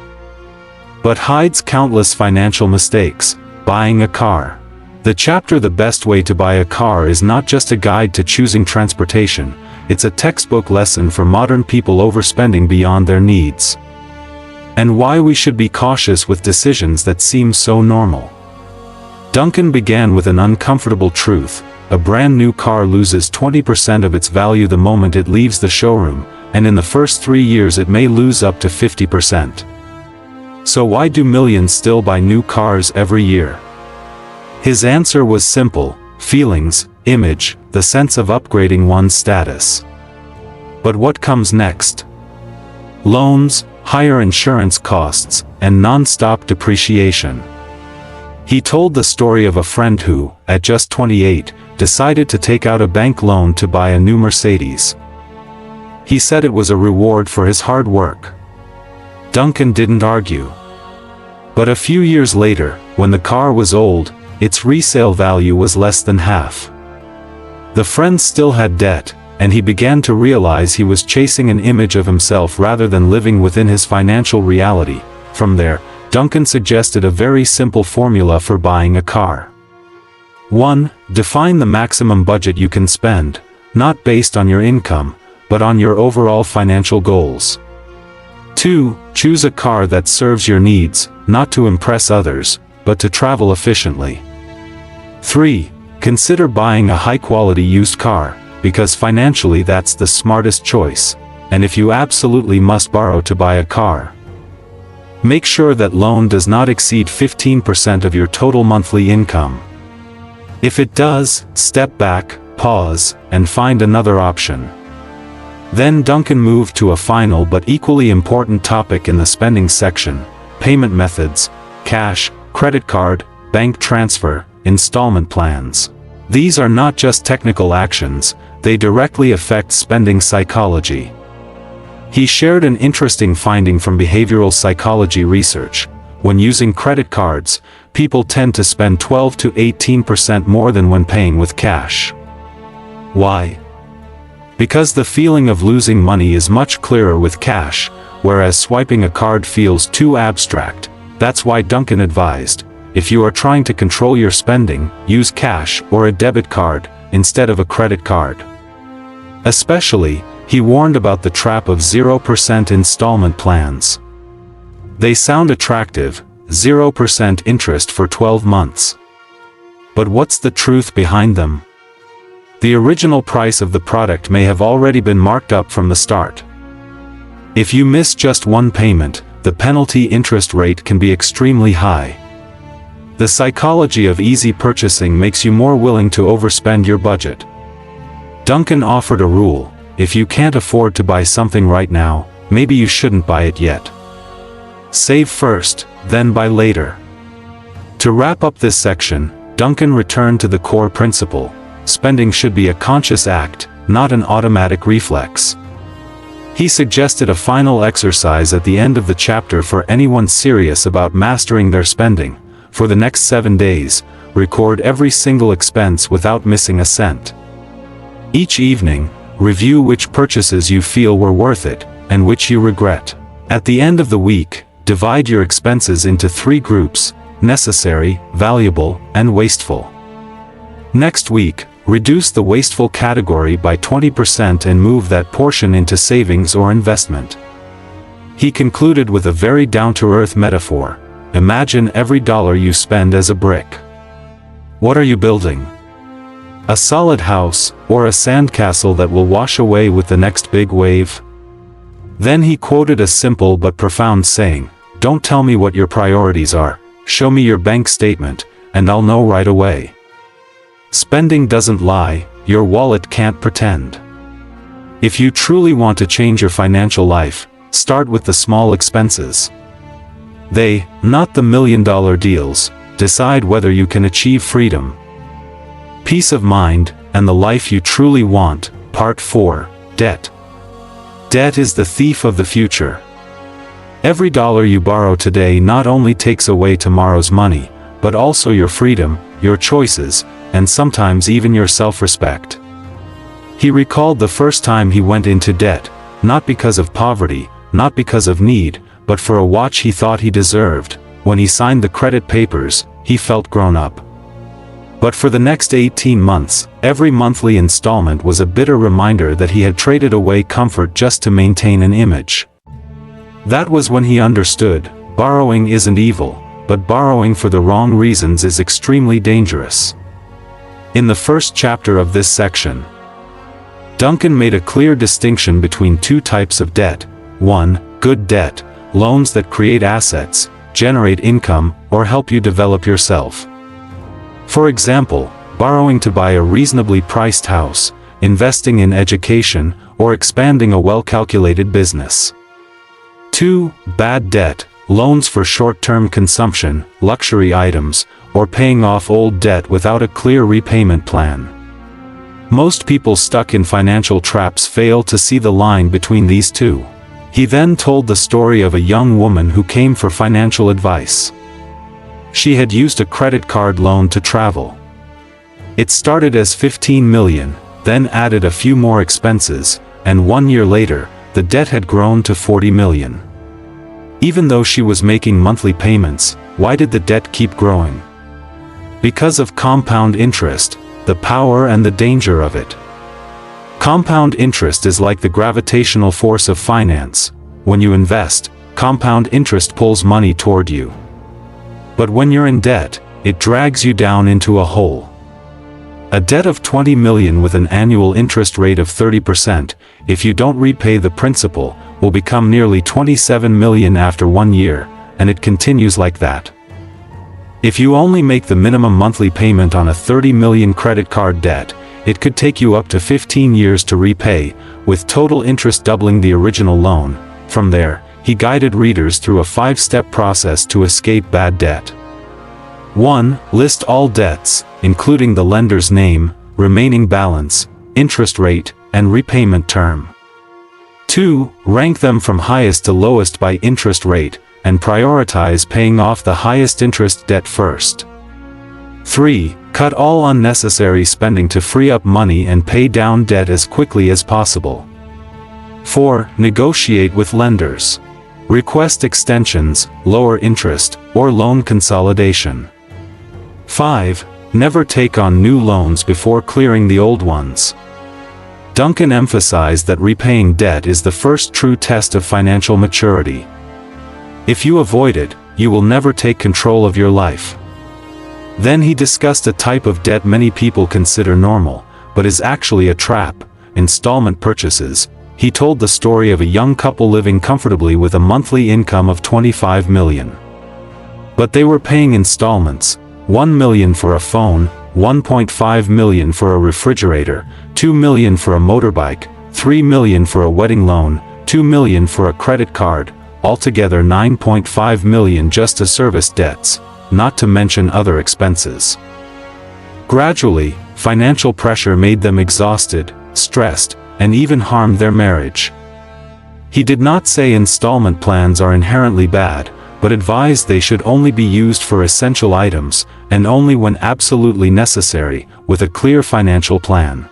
but hides countless financial mistakes: buying a car. The chapter "The Best Way to Buy a Car" is not just a guide to choosing transportation, it's a textbook lesson for modern people overspending beyond their needs, and why we should be cautious with decisions that seem so normal. Duncan began with an uncomfortable truth: a brand new car loses 20% of its value the moment it leaves the showroom, and in the first 3 years it may lose up to 50%. So why do millions still buy new cars every year? His answer was simple: feelings, image, the sense of upgrading one's status. But what comes next? Loans, higher insurance costs, and non-stop depreciation. He told the story of a friend who, at just 28, decided to take out a bank loan to buy a new Mercedes. He said it was a reward for his hard work. Duncan didn't argue. But a few years later, when the car was old, its resale value was less than half. The friend still had debt, and he began to realize he was chasing an image of himself rather than living within his financial reality. From there, Duncan suggested a very simple formula for buying a car. 1. Define the maximum budget you can spend, not based on your income, but on your overall financial goals. 2. Choose a car that serves your needs, not to impress others, but to travel efficiently. 3. Consider buying a high-quality used car, because financially that's the smartest choice, and if you absolutely must borrow to buy a car, make sure that loan does not exceed 15% of your total monthly income. If it does, step back, pause, and find another option. Then Duncan moved to a final but equally important topic in the spending section: payment methods, cash, credit card, bank transfer, installment plans. These are not just technical actions, they directly affect spending psychology. He shared an interesting finding from behavioral psychology research. When using credit cards, people tend to spend 12 to 18% more than when paying with cash. Why? Because the feeling of losing money is much clearer with cash, whereas swiping a card feels too abstract. That's why Duncan advised, if you are trying to control your spending, use cash or a debit card, instead of a credit card. Especially, he warned about the trap of 0% installment plans. They sound attractive, 0% interest for 12 months. But what's the truth behind them? The original price of the product may have already been marked up from the start. If you miss just one payment, the penalty interest rate can be extremely high. The psychology of easy purchasing makes you more willing to overspend your budget. Duncan offered a rule: if you can't afford to buy something right now, maybe you shouldn't buy it yet. Save first, then buy later. To wrap up this section, Duncan returned to the core principle: spending should be a conscious act, not an automatic reflex. He suggested a final exercise at the end of the chapter for anyone serious about mastering their spending. For the next 7 days, record every single expense without missing a cent. Each evening, review which purchases you feel were worth it, and which you regret. At the end of the week, divide your expenses into 3 groups: necessary, valuable, and wasteful. Next week, reduce the wasteful category by 20% and move that portion into savings or investment. He concluded with a very down-to-earth metaphor: imagine every dollar you spend as a brick. What are you building? A solid house, or a sandcastle that will wash away with the next big wave? Then he quoted a simple but profound saying: don't tell me what your priorities are, show me your bank statement, and I'll know right away. Spending doesn't lie, your wallet can't pretend. If you truly want to change your financial life, start with the small expenses. They, not the million-dollar deals, decide whether you can achieve freedom, peace of mind, and the life you truly want. Part 4: Debt. Debt is the thief of the future. Every dollar you borrow today not only takes away tomorrow's money, but also your freedom, your choices, and sometimes even your self-respect. He recalled the first time he went into debt, not because of poverty, not because of need, but for a watch he thought he deserved. When he signed the credit papers, he felt grown up. But for the next 18 months, every monthly installment was a bitter reminder that he had traded away comfort just to maintain an image. That was when he understood: borrowing isn't evil, but borrowing for the wrong reasons is extremely dangerous. In the first chapter of this section, Duncan made a clear distinction between 2 types of debt. 1. Good debt, loans that create assets, generate income, or help you develop yourself. For example, borrowing to buy a reasonably priced house, investing in education, or expanding a well-calculated business. 2. Bad debt, loans for short-term consumption, luxury items, or paying off old debt without a clear repayment plan. Most people stuck in financial traps fail to see the line between these two. He then told the story of a young woman who came for financial advice. She had used a credit card loan to travel. It started as $15 million, then added a few more expenses, and 1 year later, the debt had grown to $40 million. Even though she was making monthly payments, why did the debt keep growing? Because of compound interest, the power and the danger of it. Compound interest is like the gravitational force of finance. When you invest, compound interest pulls money toward you. But when you're in debt, it drags you down into a hole. A debt of $20 million with an annual interest rate of 30%, if you don't repay the principal, will become nearly $27 million after 1 year, and it continues like that. If you only make the minimum monthly payment on a $30 million credit card debt, it could take you up to 15 years to repay, with total interest doubling the original loan. From there, he guided readers through a 5-step process to escape bad debt. 1. List all debts, including the lender's name, remaining balance, interest rate, and repayment term. 2. Rank them from highest to lowest by interest rate, and prioritize paying off the highest interest debt first. 3. Cut all unnecessary spending to free up money and pay down debt as quickly as possible. 4. Negotiate with lenders. Request extensions, lower interest, or loan consolidation. 5. Never take on new loans before clearing the old ones. Duncan emphasized that repaying debt is the first true test of financial maturity. If you avoid it, you will never take control of your life. Then he discussed a type of debt many people consider normal, but is actually a trap: installment purchases. He told the story of a young couple living comfortably with a monthly income of $25 million. But they were paying installments: $1 million for a phone, $1.5 million for a refrigerator, $2 million for a motorbike, $3 million for a wedding loan, $2 million for a credit card, altogether $9.5 million just to service debts, not to mention other expenses. Gradually, financial pressure made them exhausted, stressed, and even harmed their marriage. He did not say installment plans are inherently bad, but advised they should only be used for essential items, and only when absolutely necessary, with a clear financial plan.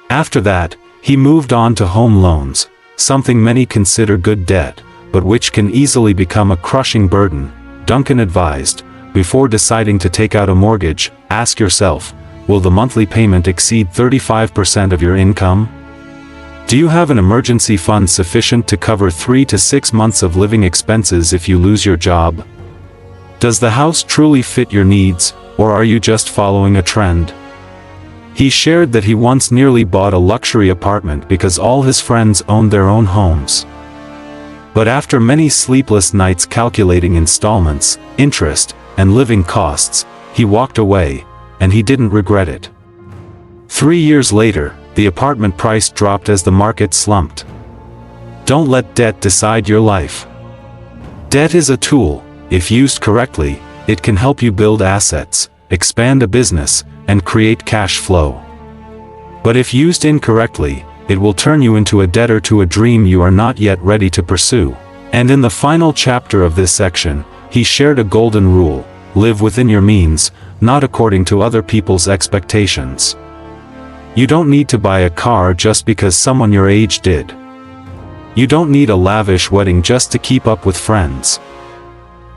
After that, he moved on to home loans, something many consider good debt, but which can easily become a crushing burden. Duncan advised, before deciding to take out a mortgage, ask yourself, will the monthly payment exceed 35% of your income? Do you have an emergency fund sufficient to cover 3 to 6 months of living expenses if you lose your job? Does the house truly fit your needs, or are you just following a trend? He shared that he once nearly bought a luxury apartment because all his friends owned their own homes. But after many sleepless nights calculating installments, interest, and living costs, he walked away, and he didn't regret it. 3 years later, the apartment price dropped as the market slumped. Don't let debt decide your life. Debt is a tool. If used correctly, it can help you build assets, expand a business, and create cash flow. But if used incorrectly, it will turn you into a debtor to a dream you are not yet ready to pursue. And in the final chapter of this section, he shared a golden rule: live within your means, not according to other people's expectations. You don't need to buy a car just because someone your age did. You don't need a lavish wedding just to keep up with friends.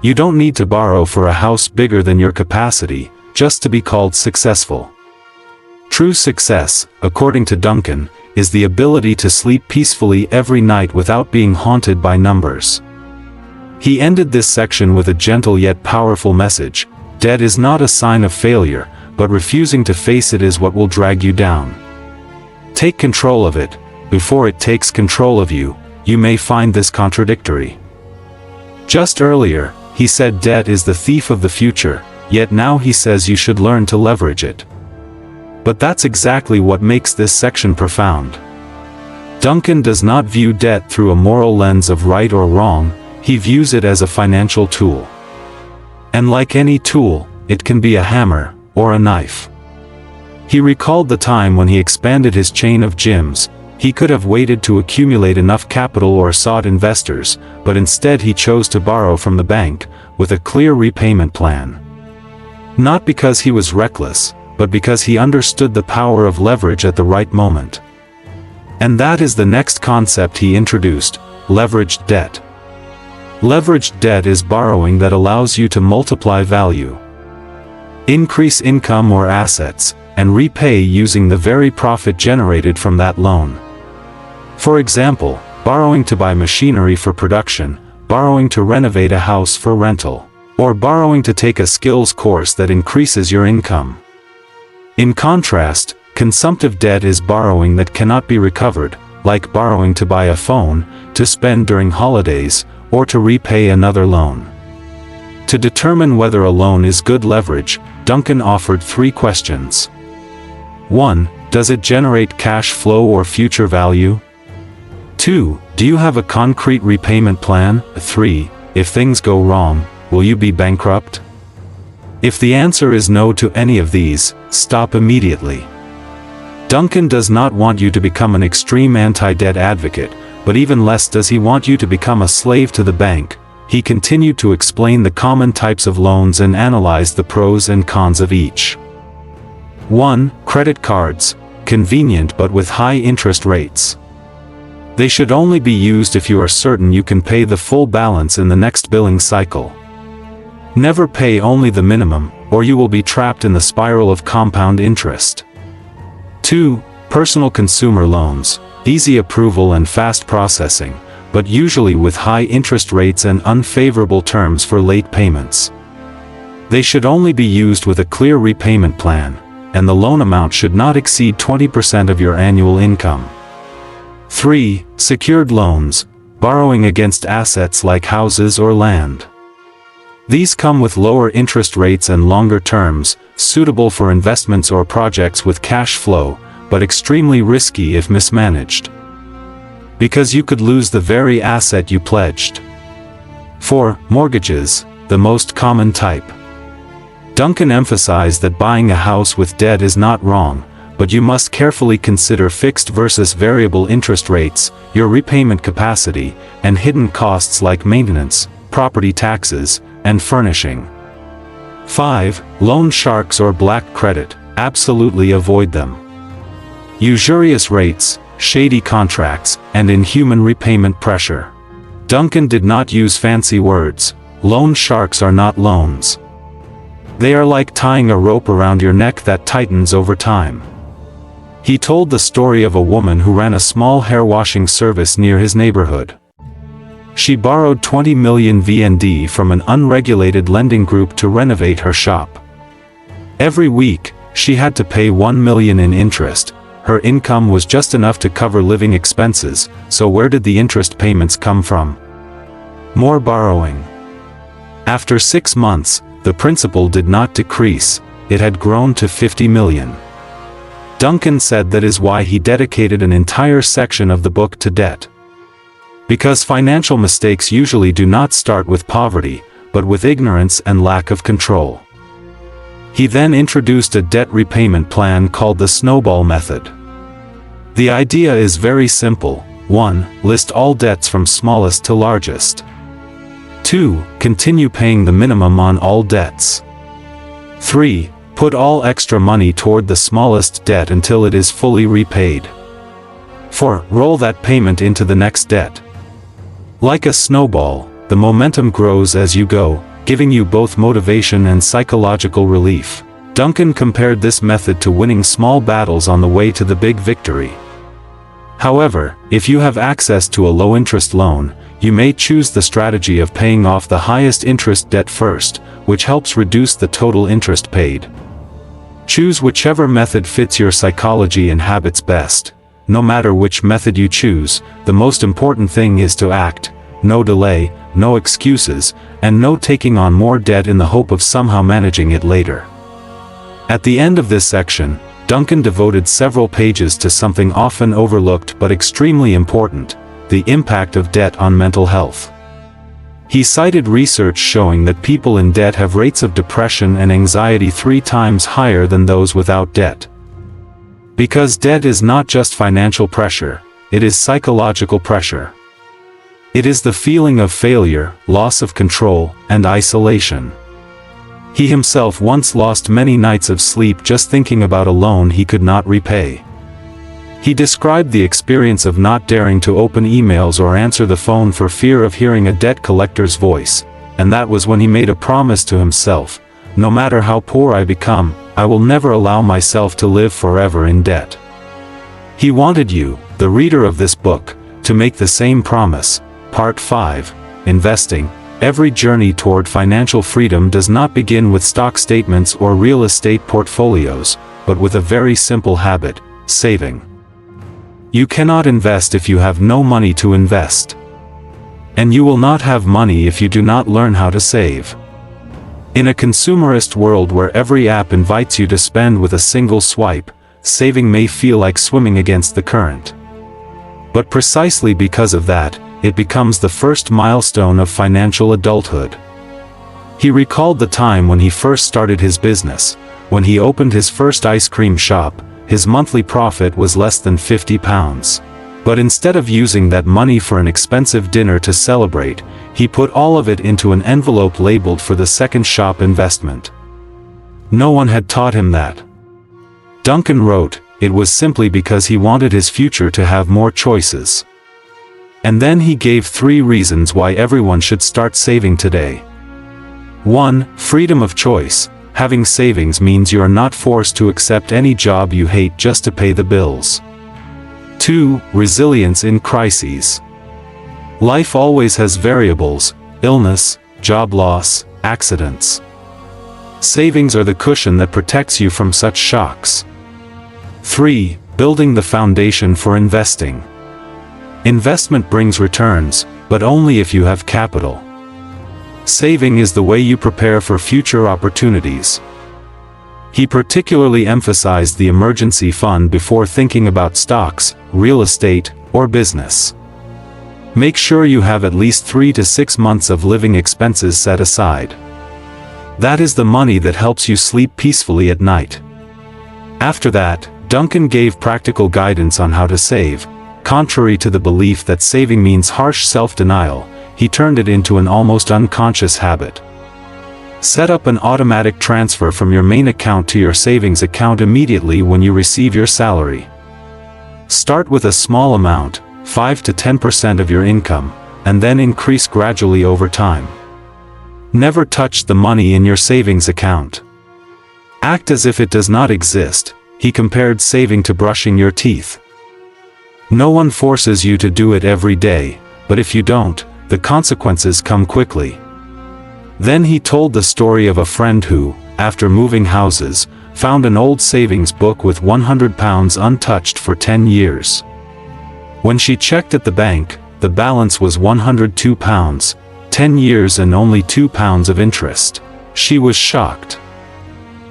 You don't need to borrow for a house bigger than your capacity, just to be called successful. True success, according to Duncan, is the ability to sleep peacefully every night without being haunted by numbers. He ended this section with a gentle yet powerful message: debt is not a sign of failure, but refusing to face it is what will drag you down. Take control of it, before it takes control of you. You may find this contradictory. Just earlier, he said debt is the thief of the future, yet now he says you should learn to leverage it. But that's exactly what makes this section profound. Duncan does not view debt through a moral lens of right or wrong, he views it as a financial tool. And like any tool, it can be a hammer, or a knife. He recalled the time when he expanded his chain of gyms. He could have waited to accumulate enough capital or sought investors, but instead he chose to borrow from the bank, with a clear repayment plan. Not because he was reckless, but because he understood the power of leverage at the right moment. And that is the next concept he introduced: leveraged debt. Leveraged debt is borrowing that allows you to multiply value, increase income or assets, and repay using the very profit generated from that loan. For example, borrowing to buy machinery for production, borrowing to renovate a house for rental, or borrowing to take a skills course that increases your income. In contrast, consumptive debt is borrowing that cannot be recovered, like borrowing to buy a phone, to spend during holidays, or to repay another loan. To determine whether a loan is good leverage, Duncan offered 3 questions. 1. Does it generate cash flow or future value? 2. Do you have a concrete repayment plan? 3. If things go wrong, will you be bankrupt? If the answer is no to any of these, stop immediately. Duncan does not want you to become an extreme anti-debt advocate, but even less does he want you to become a slave to the bank. He continued to explain the common types of loans and analyze the pros and cons of each. 1. Credit cards. Convenient but with high interest rates. They should only be used if you are certain you can pay the full balance in the next billing cycle. Never pay only the minimum, or you will be trapped in the spiral of compound interest. 2. Personal consumer loans. Easy approval and fast processing, but usually with high interest rates and unfavorable terms for late payments. They should only be used with a clear repayment plan, and the loan amount should not exceed 20% of your annual income. 3. Secured loans, borrowing against assets like houses or land. These come with lower interest rates and longer terms, suitable for investments or projects with cash flow, but extremely risky if mismanaged, because you could lose the very asset you pledged. 4. Mortgages, the most common type. Duncan emphasized that buying a house with debt is not wrong, but you must carefully consider fixed versus variable interest rates, your repayment capacity, and hidden costs like maintenance, property taxes, and furnishing. 5. Loan sharks or black credit, absolutely avoid them. Usurious rates, shady contracts, and inhuman repayment pressure. Duncan did not use fancy words. Loan sharks are not loans. They are like tying a rope around your neck that tightens over time. He told the story of a woman who ran a small hair washing service near his neighborhood. She borrowed 20 million VND from an unregulated lending group to renovate her shop. Every week, she had to pay 1 million in interest. Her income was just enough to cover living expenses, so where did the interest payments come from? More borrowing. After 6 months, the principal did not decrease, it had grown to 50 million. Duncan said that is why he dedicated an entire section of the book to debt. Because financial mistakes usually do not start with poverty, but with ignorance and lack of control. He then introduced a debt repayment plan called the snowball method. The idea is very simple. 1. List all debts from smallest to largest. 2. Continue paying the minimum on all debts. 3. Put all extra money toward the smallest debt until it is fully repaid. 4. Roll that payment into the next debt. Like a snowball, the momentum grows as you go, giving you both motivation and psychological relief. Duncan compared this method to winning small battles on the way to the big victory. However, if you have access to a low-interest loan, you may choose the strategy of paying off the highest interest debt first, which helps reduce the total interest paid. Choose whichever method fits your psychology and habits best. No matter which method you choose, the most important thing is to act. No delay, no excuses, and no taking on more debt in the hope of somehow managing it later. At the end of this section, Duncan devoted several pages to something often overlooked but extremely important: the impact of debt on mental health. He cited research showing that people in debt have rates of depression and anxiety 3 times higher than those without debt. Because debt is not just financial pressure, it is psychological pressure. It is the feeling of failure, loss of control, and isolation. He himself once lost many nights of sleep just thinking about a loan he could not repay. He described the experience of not daring to open emails or answer the phone for fear of hearing a debt collector's voice, and that was when he made a promise to himself: no matter how poor I become, I will never allow myself to live forever in debt. He wanted you, the reader of this book, to make the same promise. Part 5. Investing. Every journey toward financial freedom does not begin with stock statements or real estate portfolios, but with a very simple habit: saving. You cannot invest if you have no money to invest. And you will not have money if you do not learn how to save. In a consumerist world where every app invites you to spend with a single swipe, saving may feel like swimming against the current. But precisely because of that, it becomes the first milestone of financial adulthood. He recalled the time when he first started his business. When he opened his first ice cream shop, his monthly profit was less than £50. But instead of using that money for an expensive dinner to celebrate, he put all of it into an envelope labeled for the second shop investment. No one had taught him that. Duncan wrote, it was simply because he wanted his future to have more choices. And then he gave 3 reasons why everyone should start saving today. 1. Freedom of choice. Having savings means you are not forced to accept any job you hate just to pay the bills. 2. Resilience in crises. Life always has variables: illness, job loss, accidents. Savings are the cushion that protects you from such shocks. 3. Building the foundation for investing. Investment brings returns, but only if you have capital. Saving is the way you prepare for future opportunities. He particularly emphasized the emergency fund before thinking about stocks, real estate, or business. Make sure you have at least 3 to 6 months of living expenses set aside. That is the money that helps you sleep peacefully at night. After that, Duncan gave practical guidance on how to save. Contrary to the belief that saving means harsh self-denial, he turned it into an almost unconscious habit. Set up an automatic transfer from your main account to your savings account immediately when you receive your salary. Start with a small amount, 5 to 10% of your income, and then increase gradually over time. Never touch the money in your savings account. Act as if it does not exist. He compared saving to brushing your teeth. No one forces you to do it every day, but if you don't, the consequences come quickly. Then he told the story of a friend who, after moving houses, found an old savings book with £100 untouched for 10 years. When she checked at the bank, the balance was £102, 10 years and only £2 of interest. She was shocked.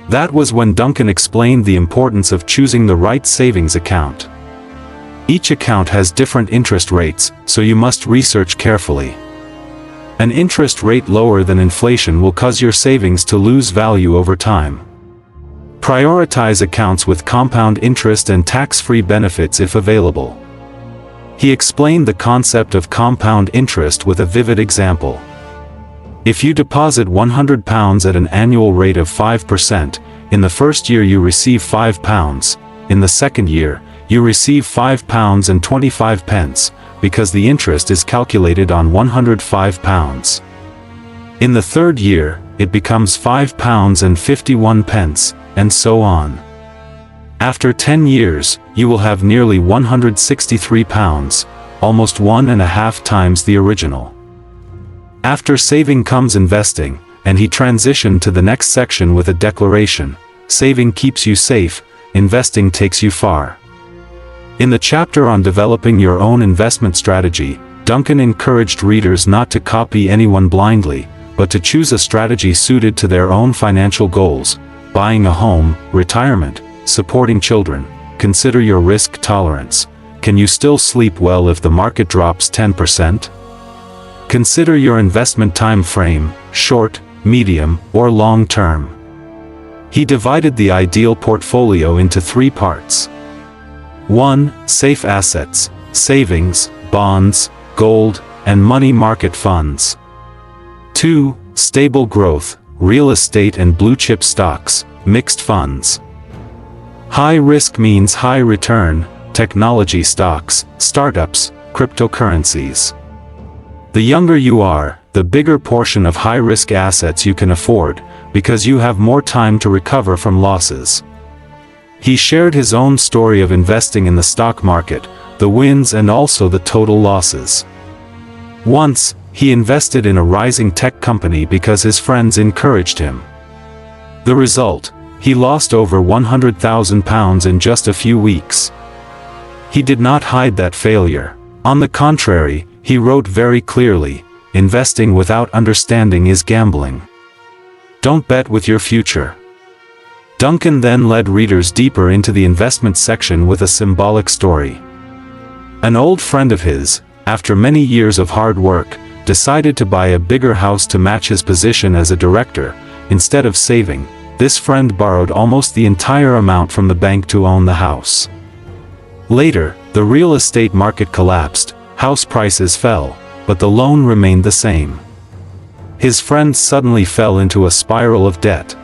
That was when Duncan explained the importance of choosing the right savings account. Each account has different interest rates, so you must research carefully. An interest rate lower than inflation will cause your savings to lose value over time. Prioritize accounts with compound interest and tax-free benefits if available. He explained the concept of compound interest with a vivid example. If you deposit £100 at an annual rate of 5%, in the first year you receive £5, in the second year, you receive £5.25, because the interest is calculated on £105. In the third year, it becomes £5.51, and so on. After 10 years, you will have nearly £163, almost 1.5 times the original. After saving comes investing, and he transitioned to the next section with a declaration: saving keeps you safe, investing takes you far. In the chapter on developing your own investment strategy, Duncan encouraged readers not to copy anyone blindly, but to choose a strategy suited to their own financial goals: buying a home, retirement, supporting children. Consider your risk tolerance. Can you still sleep well if the market drops 10%? Consider your investment time frame, short, medium, or long term. He divided the ideal portfolio into 3 parts. 1. Safe assets, savings, bonds, gold, and money market funds. 2. Stable growth, real estate and blue-chip stocks, mixed funds. High risk means high return, technology stocks, startups, cryptocurrencies. The younger you are, the bigger portion of high-risk assets you can afford, because you have more time to recover from losses. He shared his own story of investing in the stock market, the wins and also the total losses. Once, he invested in a rising tech company because his friends encouraged him. The result: he lost over £100,000 in just a few weeks. He did not hide that failure. On the contrary, he wrote very clearly, investing without understanding is gambling. Don't bet with your future. Duncan then led readers deeper into the investment section with a symbolic story. An old friend of his, after many years of hard work, decided to buy a bigger house to match his position as a director. Instead of saving, this friend borrowed almost the entire amount from the bank to own the house. Later, the real estate market collapsed, house prices fell, but the loan remained the same. His friend suddenly fell into a spiral of debt.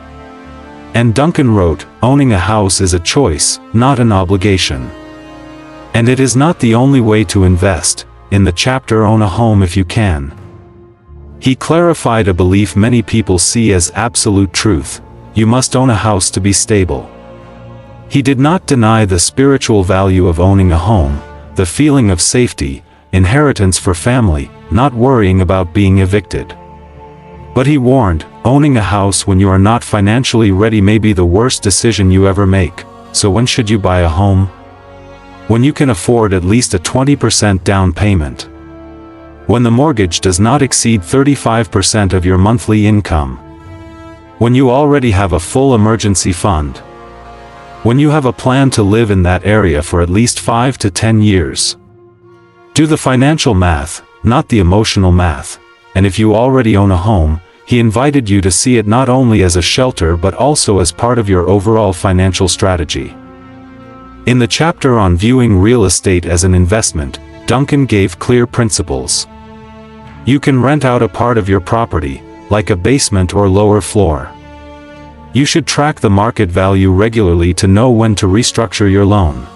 And Duncan wrote, owning a house is a choice, not an obligation. And it is not the only way to invest. In the chapter Own a Home If You Can, he clarified a belief many people see as absolute truth: you must own a house to be stable. He did not deny the spiritual value of owning a home, the feeling of safety, inheritance for family, not worrying about being evicted. But he warned, owning a house when you are not financially ready may be the worst decision you ever make, so when should you buy a home? When you can afford at least a 20% down payment. When the mortgage does not exceed 35% of your monthly income. When you already have a full emergency fund. When you have a plan to live in that area for at least 5 to 10 years. Do the financial math, not the emotional math. And if you already own a home, he invited you to see it not only as a shelter but also as part of your overall financial strategy. In the chapter on viewing real estate as an investment, Duncan gave clear principles. You can rent out a part of your property, like a basement or lower floor. You should track the market value regularly to know when to restructure your loan.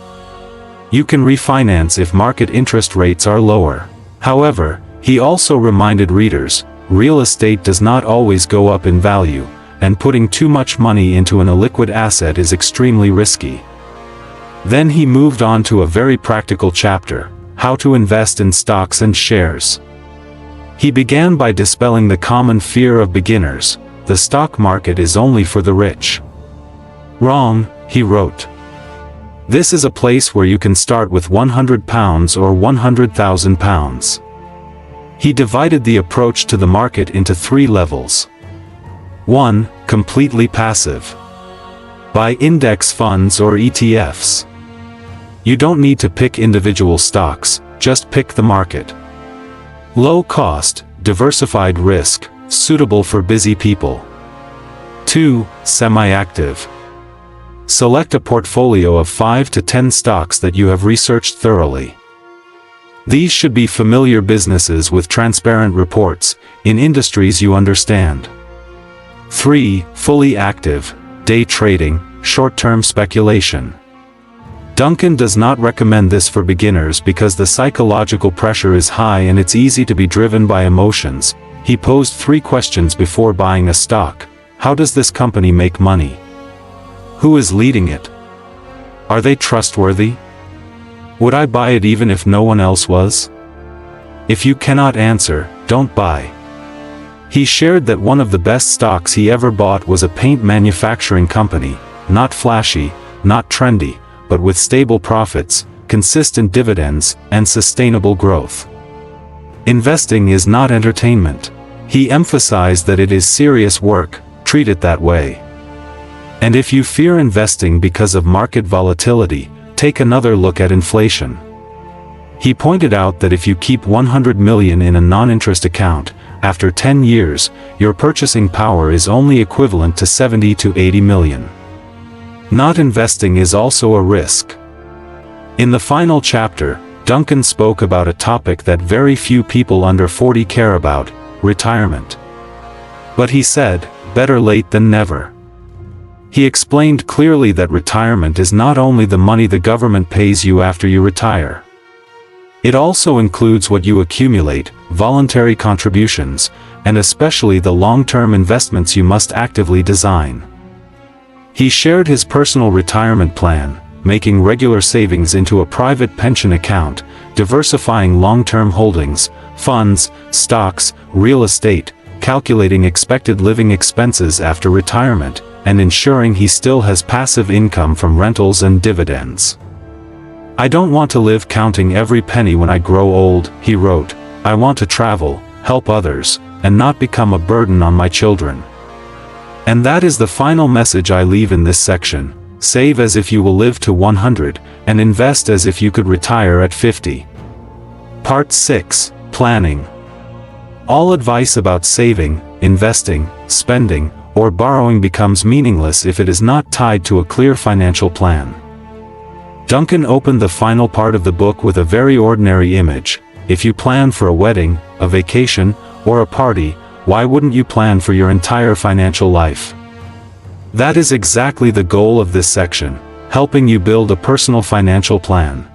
You can refinance if market interest rates are lower. However, he also reminded readers, real estate does not always go up in value, and putting too much money into an illiquid asset is extremely risky. Then he moved on to a very practical chapter, how to invest in stocks and shares. He began by dispelling the common fear of beginners, the stock market is only for the rich. Wrong, he wrote. This is a place where you can start with £100 or £100,000. He divided the approach to the market into 3 levels. 1. Completely passive. Buy index funds or ETFs. You don't need to pick individual stocks, just pick the market. Low cost, diversified risk, suitable for busy people. 2. Semi-active. Select a portfolio of 5 to 10 stocks that you have researched thoroughly. These should be familiar businesses with transparent reports, in industries you understand. 3. Fully active, day trading, short-term speculation. Duncan does not recommend this for beginners because the psychological pressure is high and it's easy to be driven by emotions. He posed 3 questions before buying a stock. How does this company make money? Who is leading it? Are they trustworthy? Would I buy it even if no one else was? If you cannot answer, don't buy. He shared that one of the best stocks he ever bought was a paint manufacturing company, not flashy, not trendy, but with stable profits, consistent dividends, and sustainable growth. Investing is not entertainment. He emphasized that it is serious work, treat it that way. And if you fear investing because of market volatility, take another look at inflation. He pointed out that if you keep 100 million in a non-interest account, after 10 years, your purchasing power is only equivalent to 70 to 80 million. Not investing is also a risk. In the final chapter, Duncan spoke about a topic that very few people under 40 care about, retirement. But he said, better late than never. He explained clearly that retirement is not only the money the government pays you after you retire. It also includes what you accumulate, voluntary contributions, and especially the long-term investments you must actively design. He shared his personal retirement plan, making regular savings into a private pension account, diversifying long-term holdings, funds, stocks, real estate, calculating expected living expenses after retirement, and ensuring he still has passive income from rentals and dividends. I don't want to live counting every penny when I grow old, he wrote. I want to travel, help others, and not become a burden on my children. And that is the final message I leave in this section. Save as if you will live to 100, and invest as if you could retire at 50. Part 6. Planning. All advice about saving, investing, spending, or borrowing becomes meaningless if it is not tied to a clear financial plan. Duncan opened the final part of the book with a very ordinary image. If you plan for a wedding, a vacation, or a party, why wouldn't you plan for your entire financial life? That is exactly the goal of this section, helping you build a personal financial plan.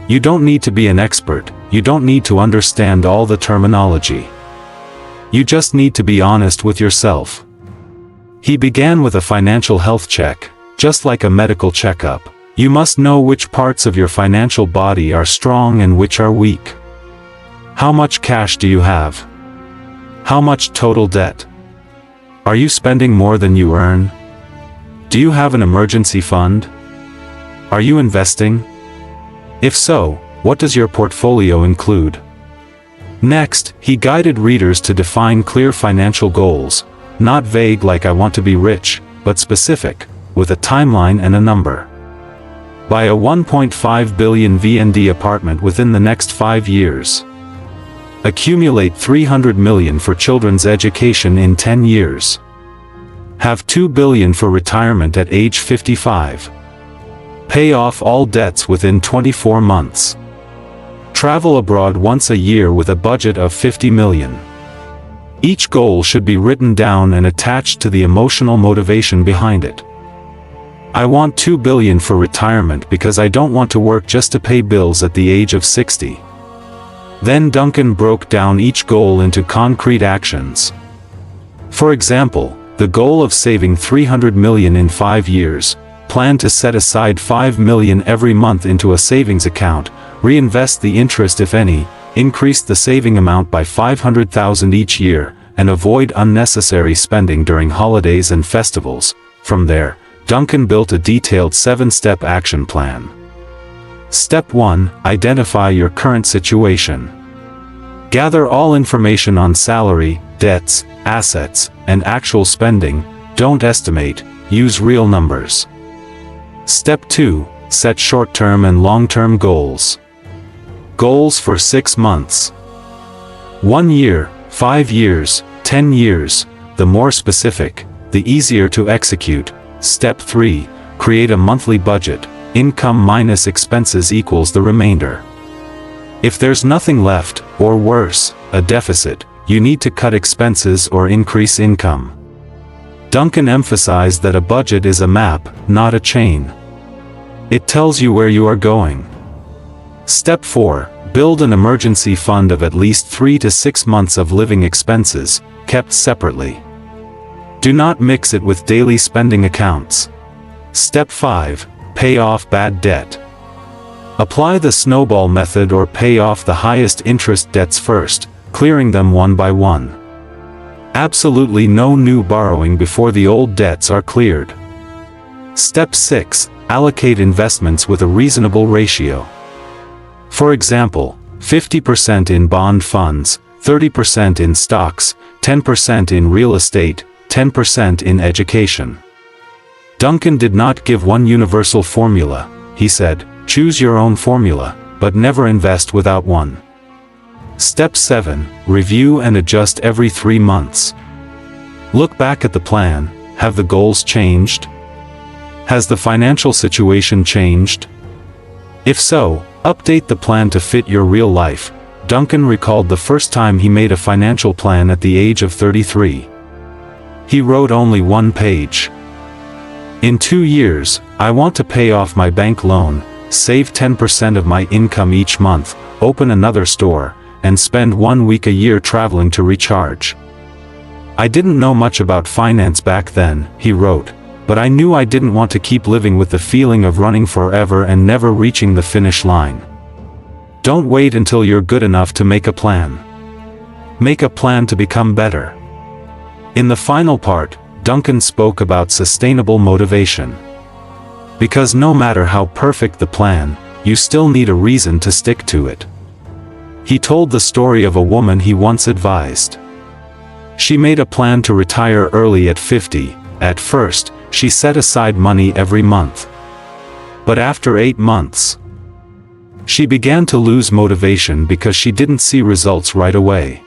You don't need to be an expert, you don't need to understand all the terminology. You just need to be honest with yourself. He began with a financial health check, just like a medical checkup. You must know which parts of your financial body are strong and which are weak. How much cash do you have? How much total debt? Are you spending more than you earn? Do you have an emergency fund? Are you investing? If so, what does your portfolio include? Next, he guided readers to define clear financial goals, not vague like "I want to be rich," but specific, with a timeline and a number. Buy a 1.5 billion VND apartment within the next 5 years. Accumulate 300 million for children's education in 10 years. Have 2 billion for retirement at age 55. Pay off all debts within 24 months. Travel abroad once a year with a budget of 50 million. Each goal should be written down and attached to the emotional motivation behind it. I want 2 billion for retirement because I don't want to work just to pay bills at the age of 60. Then Duncan broke down each goal into concrete actions. For example, the goal of saving 300 million in 5 years, plan to set aside 5 million every month into a savings account, reinvest the interest if any, increase the saving amount by 500,000 each year, and avoid unnecessary spending during holidays and festivals. From there, Duncan built a detailed 7-step action plan. Step 1. Identify your current situation. Gather all information on salary, debts, assets, and actual spending. Don't estimate, use real numbers. Step 2. Set short-term and long-term goals. Goals for 6 months. 1 year, 5 years, 10 years. The more specific, the easier to execute. Step 3. Create a monthly budget. Income minus expenses equals the remainder. If there's nothing left, or worse, a deficit, you need to cut expenses or increase income. Duncan emphasized that a budget is a map, not a chain. It tells you where you are going. Step 4. Build an emergency fund of at least 3 to 6 months of living expenses, kept separately. Do not mix it with daily spending accounts. Step 5. Pay off bad debt. Apply the snowball method or pay off the highest interest debts first, clearing them one by one. Absolutely no new borrowing before the old debts are cleared. Step 6. Allocate investments with a reasonable ratio. For example, 50% in bond funds, 30% in stocks, 10% in real estate, 10% in education. Duncan did not give one universal formula. He said, choose your own formula, but never invest without one. Step 7. Review and adjust every 3 months. Look back at the plan. Have the goals changed? Has the financial situation changed? If so, update the plan to fit your real life. Duncan recalled the first time he made a financial plan at the age of 33. He wrote only 1 page. In 2 years, I want to pay off my bank loan, save 10% of my income each month, open another store, and spend 1 week a year traveling to recharge. I didn't know much about finance back then, he wrote, but I knew I didn't want to keep living with the feeling of running forever and never reaching the finish line. Don't wait until you're good enough to make a plan. Make a plan to become better. In the final part, Duncan spoke about sustainable motivation. Because no matter how perfect the plan, you still need a reason to stick to it. He told the story of a woman he once advised. She made a plan to retire early at 50. At first, she set aside money every month. But after 8 months, she began to lose motivation because she didn't see results right away.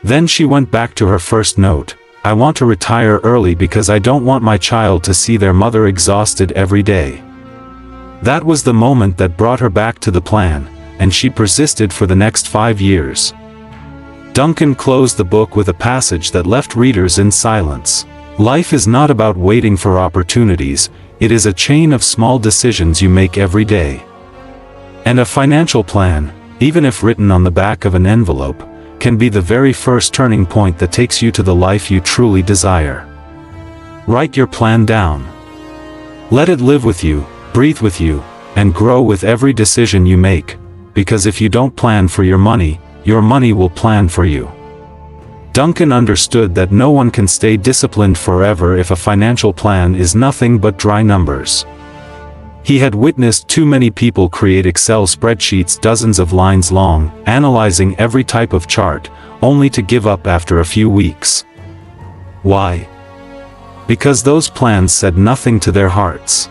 Then she went back to her first note. I want to retire early because I don't want my child to see their mother exhausted every day. That was the moment that brought her back to the plan, and she persisted for the next 5 years. Duncan closed the book with a passage that left readers in silence. Life is not about waiting for opportunities, it is a chain of small decisions you make every day. And a financial plan, even if written on the back of an envelope, can be the very first turning point that takes you to the life you truly desire. Write your plan down. Let it live with you, breathe with you, and grow with every decision you make, because if you don't plan for your money, your money will plan for you. Duncan understood that no one can stay disciplined forever if a financial plan is nothing but dry numbers. He had witnessed too many people create Excel spreadsheets dozens of lines long, analyzing every type of chart, only to give up after a few weeks. Why? Because those plans said nothing to their hearts.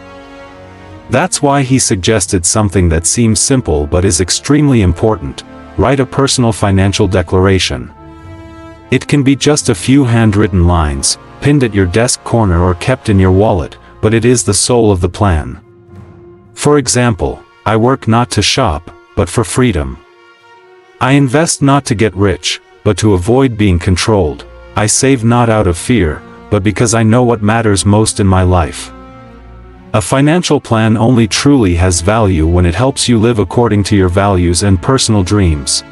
That's why he suggested something that seems simple but is extremely important: write a personal financial declaration. It can be just a few handwritten lines, pinned at your desk corner or kept in your wallet, but it is the soul of the plan. For example, I work not to shop, but for freedom. I invest not to get rich, but to avoid being controlled. I save not out of fear, but because I know what matters most in my life. A financial plan only truly has value when it helps you live according to your values and personal dreams.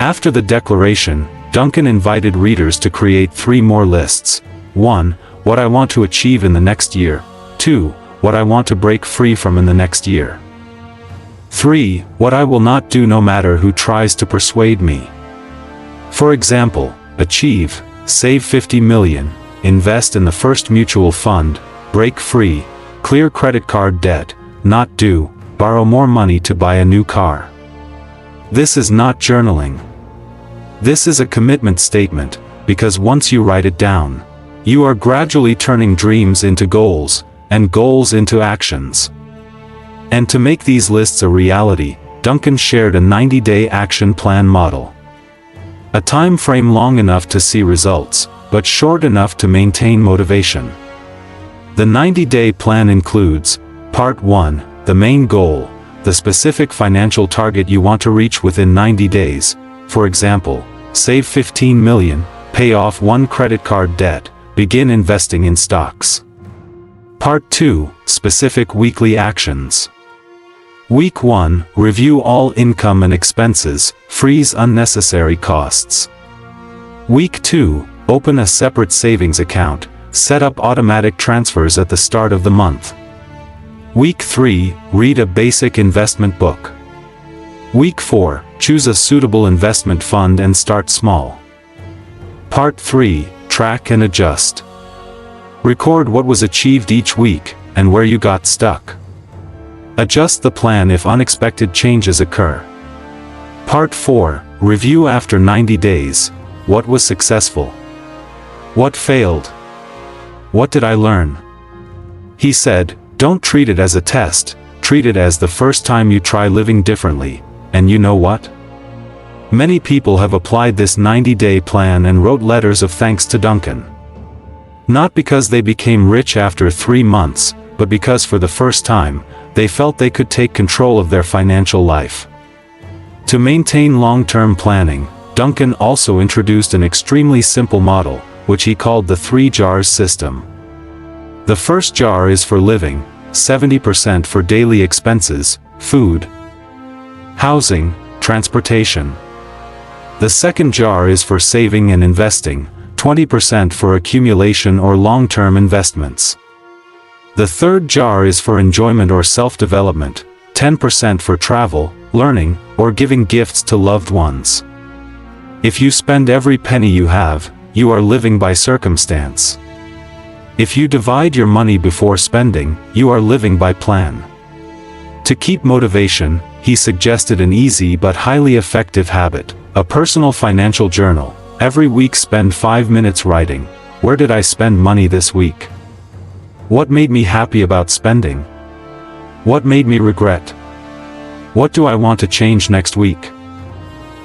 After the declaration, Duncan invited readers to create 3 more lists. 1. What I want to achieve in the next year. 2. What I want to break free from in the next year. 3. What I will not do no matter who tries to persuade me. For example, achieve, save 50 million, invest in the first mutual fund, break free, clear credit card debt, not do, borrow more money to buy a new car. This is not journaling. This is a commitment statement, because once you write it down, you are gradually turning dreams into goals, and goals into actions. And to make these lists a reality, Duncan shared a 90-day action plan model. A time frame long enough to see results, but short enough to maintain motivation. The 90-day plan includes: Part 1, the main goal, the specific financial target you want to reach within 90 days, for example, save 15 million, pay off 1 credit card debt, begin investing in stocks. Part 2, specific weekly actions. Week 1, review all income and expenses, freeze unnecessary costs. Week 2, open a separate savings account, set up automatic transfers at the start of the month. Week 3, read a basic investment book. Week 4, choose a suitable investment fund and start small. Part 3, track and adjust. Record what was achieved each week, and where you got stuck. Adjust the plan if unexpected changes occur. Part 4, review after 90 days. What was successful? What failed? What did I learn? He said, don't treat it as a test, treat it as the first time you try living differently, and you know what? Many people have applied this 90-day plan and wrote letters of thanks to Duncan. Not because they became rich after 3 months, but because for the first time, they felt they could take control of their financial life. To maintain long-term planning, Duncan also introduced an extremely simple model, which he called the 3 jars system. The first jar is for living, 70% for daily expenses, food, housing, transportation. The second jar is for saving and investing, 20% for accumulation or long-term investments. The third jar is for enjoyment or self-development, 10% for travel, learning, or giving gifts to loved ones. If you spend every penny you have, you are living by circumstance. If you divide your money before spending, you are living by plan. To keep motivation, he suggested an easy but highly effective habit: a personal financial journal. Every week spend 5 minutes writing, where did I spend money this week? What made me happy about spending? What made me regret? What do I want to change next week?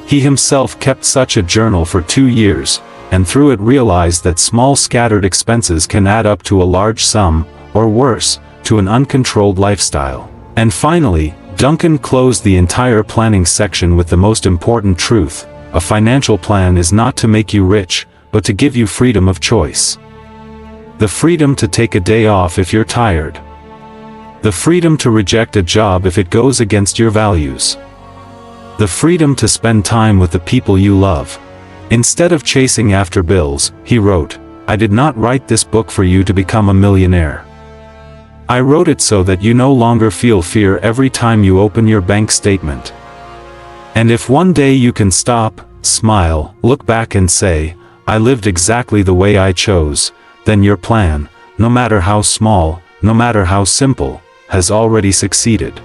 He himself kept such a journal for 2 years, and through it realized that small scattered expenses can add up to a large sum, or worse, to an uncontrolled lifestyle. And finally, Duncan closed the entire planning section with the most important truth: a financial plan is not to make you rich, but to give you freedom of choice. The freedom to take a day off if you're tired. The freedom to reject a job if it goes against your values. The freedom to spend time with the people you love. Instead of chasing after bills, he wrote, I did not write this book for you to become a millionaire. I wrote it so that you no longer feel fear every time you open your bank statement. And if one day you can stop, smile, look back and say, I lived exactly the way I chose, then your plan, no matter how small, no matter how simple, has already succeeded.